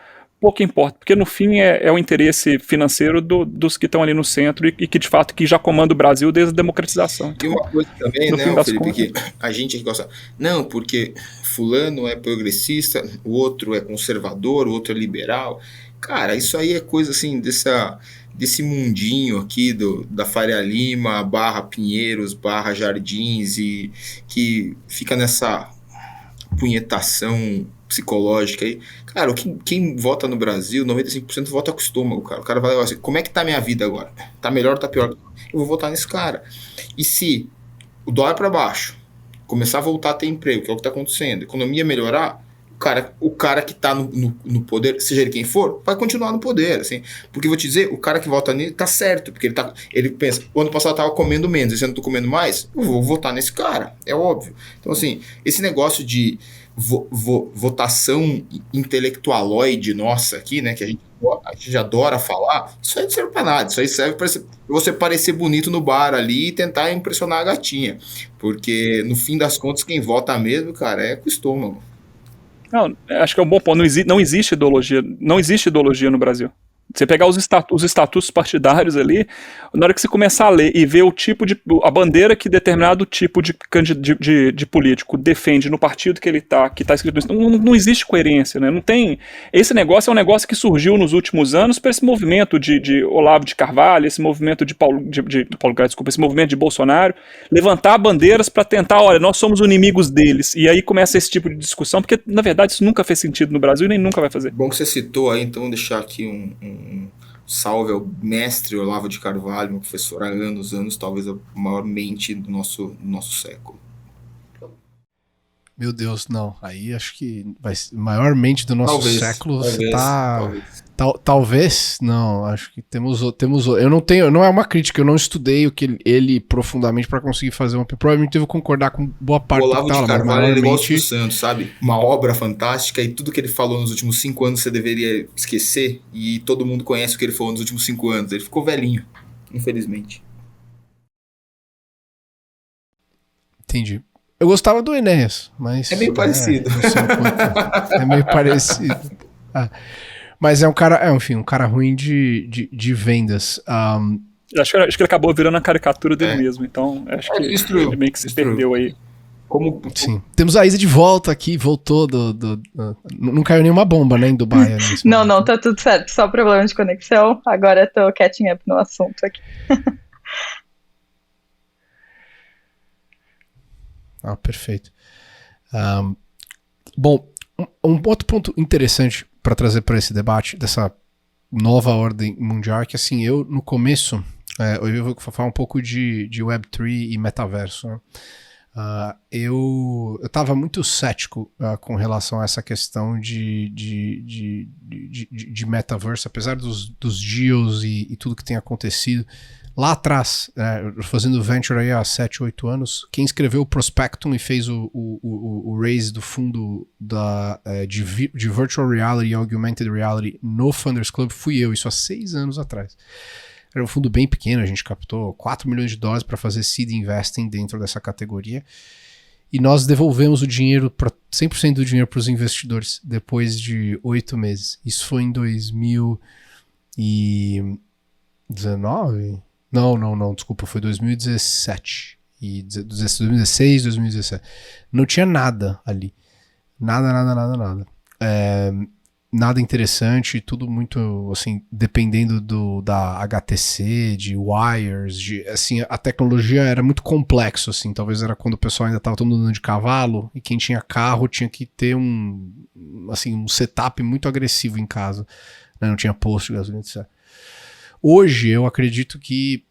pouco importa, porque no fim é o interesse financeiro dos que estão ali no centro e que de fato que já comanda o Brasil desde a democratização. E uma coisa também, né, Felipe, que a gente aqui gosta, não, porque fulano é progressista, o outro é conservador, o outro é liberal. Cara, isso aí é coisa assim desse mundinho aqui da Faria Lima, / Pinheiros, / Jardins, e que fica nessa punhetação psicológica aí. Cara, quem vota no Brasil, 95% vota com o estômago, cara. O cara vai assim, como é que tá a minha vida agora? Tá melhor ou tá pior? Eu vou votar nesse cara. E se o dólar para baixo começar a voltar a ter emprego, que é o que tá acontecendo, a economia melhorar, o cara que tá no poder, seja ele quem for, vai continuar no poder, assim. Porque vou te dizer, o cara que vota nele tá certo, porque ele pensa, o ano passado eu tava comendo menos, esse ano eu tô comendo mais, eu vou votar nesse cara, é óbvio. Então, assim, esse negócio de votação intelectualoide nossa aqui, né, que a gente adora falar, isso aí não serve pra nada, isso aí serve pra você parecer bonito no bar ali e tentar impressionar a gatinha, porque no fim das contas quem vota mesmo, cara, é com o estômago. Não, acho que é um bom ponto. Não existe ideologia no Brasil. Você pegar os estatutos partidários ali, na hora que você começar a ler e ver a bandeira que determinado tipo de político defende no partido que ele tá, que está escrito nisso, não existe coerência, né? Não tem. Esse negócio é um negócio que surgiu nos últimos anos para esse movimento de Olavo de Carvalho, esse movimento de Paulo Guedes, desculpa, esse movimento de Bolsonaro, levantar bandeiras para tentar, olha, nós somos inimigos deles. E aí começa esse tipo de discussão, porque na verdade isso nunca fez sentido no Brasil e nem nunca vai fazer. Bom que você citou aí, então vou deixar aqui um salve ao mestre Olavo de Carvalho, meu professor há anos, talvez a maior mente do nosso século. Meu Deus, não. Aí acho que vai ser maior mente do nosso século. Você tá... Talvez, não, acho que temos. Eu não tenho, não é uma crítica, eu não estudei o que ele profundamente para conseguir fazer uma. Provavelmente eu vou concordar com boa parte do que tá lá. O Olavo de Carvalho é igual o Silvio Santos, sabe? Uma obra fantástica e tudo que ele falou nos últimos 5 anos você deveria esquecer e todo mundo conhece o que ele falou nos últimos 5 anos. Ele ficou velhinho, infelizmente. Entendi. Eu gostava do Enéas, mas. É meio parecido. É meio parecido. Mas é um cara, enfim, um cara ruim de vendas. Acho que ele acabou virando a caricatura dele mesmo, então acho que ele meio que se perdeu aí. Sim. Temos a Isa de volta aqui, voltou não caiu nenhuma bomba, né, em Dubai. Não, tá tudo certo, só problema de conexão, agora tô catching up no assunto aqui. Perfeito. Bom, um outro ponto interessante para trazer para esse debate dessa nova ordem mundial é que, assim, eu no começo eu vou falar um pouco de Web3 e metaverso, né? Eu estava muito cético com relação a essa questão de metaverso, apesar dos deals e tudo que tem acontecido. Lá atrás, fazendo venture aí há 7, 8 anos, quem escreveu o Prospectum e fez o raise do fundo de Virtual Reality e Augmented Reality no Funders Club fui eu, isso há 6 anos atrás. Era um fundo bem pequeno, a gente captou $4 milhões para fazer seed investing dentro dessa categoria. E nós devolvemos o dinheiro, 100% do dinheiro para os investidores depois de 8 meses. Isso foi em 2019? Não, desculpa, foi 2017. 2016, 2017. Não tinha nada ali. Nada. Nada interessante, tudo muito, assim, dependendo da HTC, de wires, assim, a tecnologia era muito complexo, assim, talvez era quando o pessoal ainda estava todo mundo andando de cavalo e quem tinha carro tinha que ter um setup muito agressivo em casa, né? Não tinha posto de gasolina, etc. Hoje eu acredito que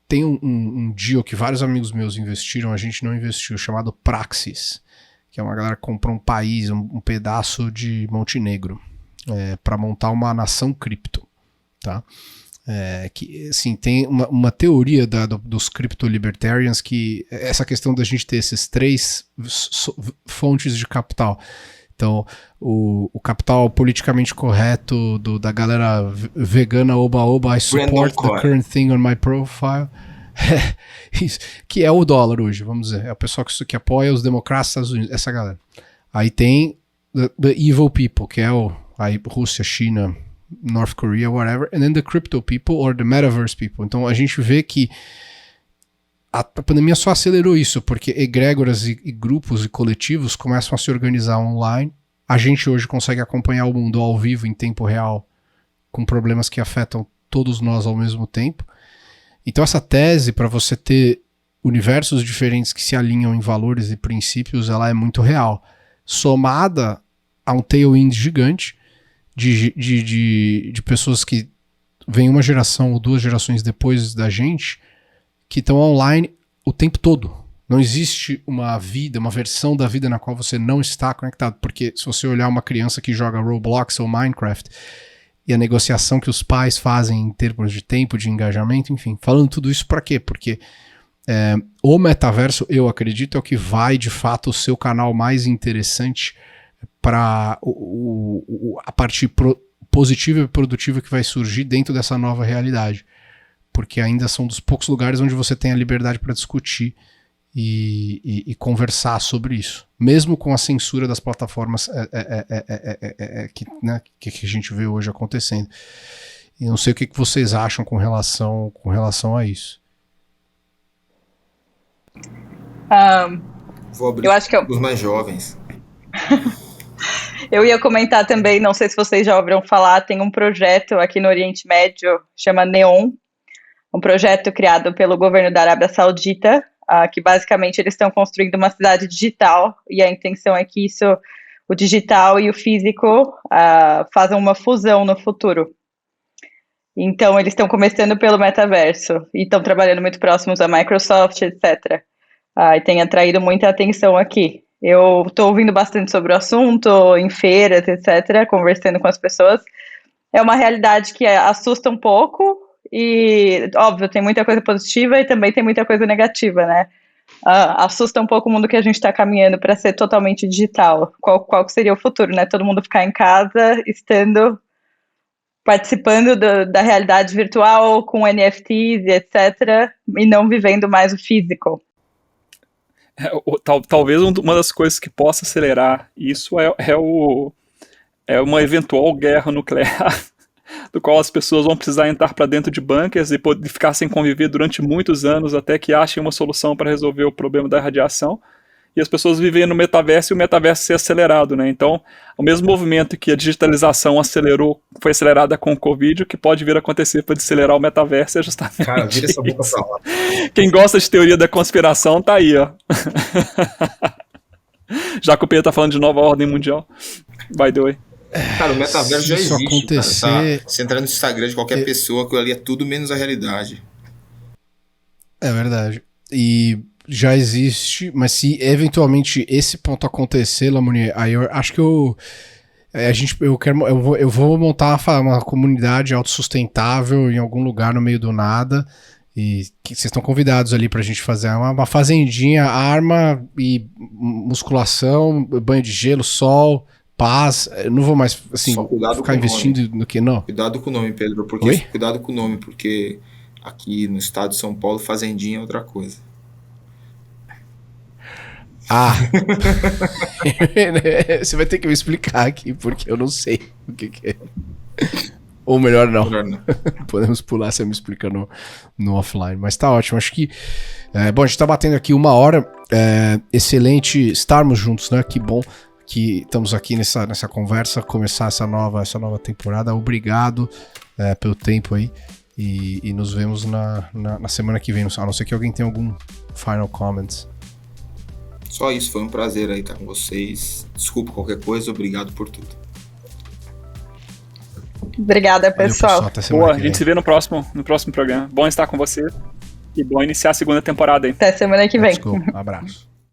tem um deal que vários amigos meus investiram, a gente não investiu, chamado Praxis, que é uma galera que comprou um país, um pedaço de Montenegro, para montar uma nação cripto, tá? Que assim, tem uma teoria dos crypto-libertarians que essa questão da gente ter esses três fontes de capital. Então, o capital politicamente correto da galera vegana oba-oba, I support the current thing on my profile. Isso, que é o dólar hoje, vamos dizer. É o pessoal que apoia os democratas dos Estados Unidos, essa galera. Aí tem the evil people, que é aí Rússia, China, North Korea, whatever, and then the crypto people or the metaverse people. Então a gente vê que a pandemia só acelerou isso, porque egrégoras e grupos e coletivos começam a se organizar online. A gente hoje consegue acompanhar o mundo ao vivo, em tempo real, com problemas que afetam todos nós ao mesmo tempo. Então essa tese, para você ter universos diferentes que se alinham em valores e princípios, ela é muito real. Somada a um tailwind gigante de pessoas que vêm uma geração ou 2 gerações depois da gente, que estão online o tempo todo. Não existe uma versão da vida na qual você não está conectado. Porque se você olhar uma criança que joga Roblox ou Minecraft e a negociação que os pais fazem em termos de tempo, de engajamento, enfim, falando tudo isso para quê? Porque o metaverso, eu acredito, é o que vai de fato o seu canal mais interessante para a parte positiva e produtiva que vai surgir dentro dessa nova realidade. Porque ainda são dos poucos lugares onde você tem a liberdade para discutir e conversar sobre isso. Mesmo com a censura das plataformas que a gente vê hoje acontecendo. E não sei o que vocês acham com relação a isso. Vou abrir eu acho que os mais jovens. Eu ia comentar também, não sei se vocês já ouviram falar, tem um projeto aqui no Oriente Médio, chama NEON, um projeto criado pelo governo da Arábia Saudita, que basicamente eles estão construindo uma cidade digital, e a intenção é que o digital e o físico façam uma fusão no futuro. Então eles estão começando pelo metaverso, e estão trabalhando muito próximos à Microsoft, etc. E tem atraído muita atenção aqui. Eu estou ouvindo bastante sobre o assunto, em feiras, etc., conversando com as pessoas. É uma realidade que assusta um pouco e, óbvio, tem muita coisa positiva e também tem muita coisa negativa, né? Assusta um pouco o mundo que a gente está caminhando para ser totalmente digital. Qual seria o futuro, né? Todo mundo ficar em casa, participando da realidade virtual com NFTs e etc., e não vivendo mais o físico. Talvez uma das coisas que possa acelerar isso é uma eventual guerra nuclear, do qual as pessoas vão precisar entrar para dentro de bunkers e poder ficar sem conviver durante muitos anos até que achem uma solução para resolver o problema da radiação, e as pessoas vivem no metaverso e o metaverso ser acelerado, né? Então, o mesmo movimento que a digitalização foi acelerada com o Covid, o que pode vir a acontecer para acelerar o metaverso é justamente Cara, vira essa boca isso. pra lá. Quem gosta de teoria da conspiração tá aí, ó. Já que o Pedro tá falando de nova ordem mundial. By the way. Cara, o metaverso já existe. Acontecer... Cara, tá? Você entrar no Instagram de qualquer pessoa, aquilo ali é tudo menos a realidade. É verdade. E já existe, mas se eventualmente esse ponto acontecer, Lamonier, aí eu acho que eu vou montar uma comunidade autossustentável em algum lugar no meio do nada, e que vocês estão convidados ali pra gente fazer uma fazendinha, arma e musculação, banho de gelo, sol, paz. Eu não vou mais assim ficar investindo no que não. Cuidado com o nome, Pedro, porque cuidado com o nome, porque aqui no estado de São Paulo fazendinha é outra coisa. Você vai ter que me explicar aqui, porque eu não sei o que é. Ou melhor não. Podemos pular, você me explica no offline. Mas tá ótimo, acho que bom, a gente tá batendo aqui 1 hora. Excelente estarmos juntos, né? Que bom que estamos aqui nessa conversa, começar essa nova temporada. Obrigado pelo tempo aí. E nos vemos na semana que vem, a não ser que alguém tenha algum final comments. Só isso, foi um prazer aí estar com vocês. Desculpa qualquer coisa, obrigado por tudo. Obrigada, pessoal. Valeu, pessoal. Boa, a gente se vê no próximo programa. Bom estar com você e bom iniciar a segunda temporada aí. Até semana que vem. Um abraço.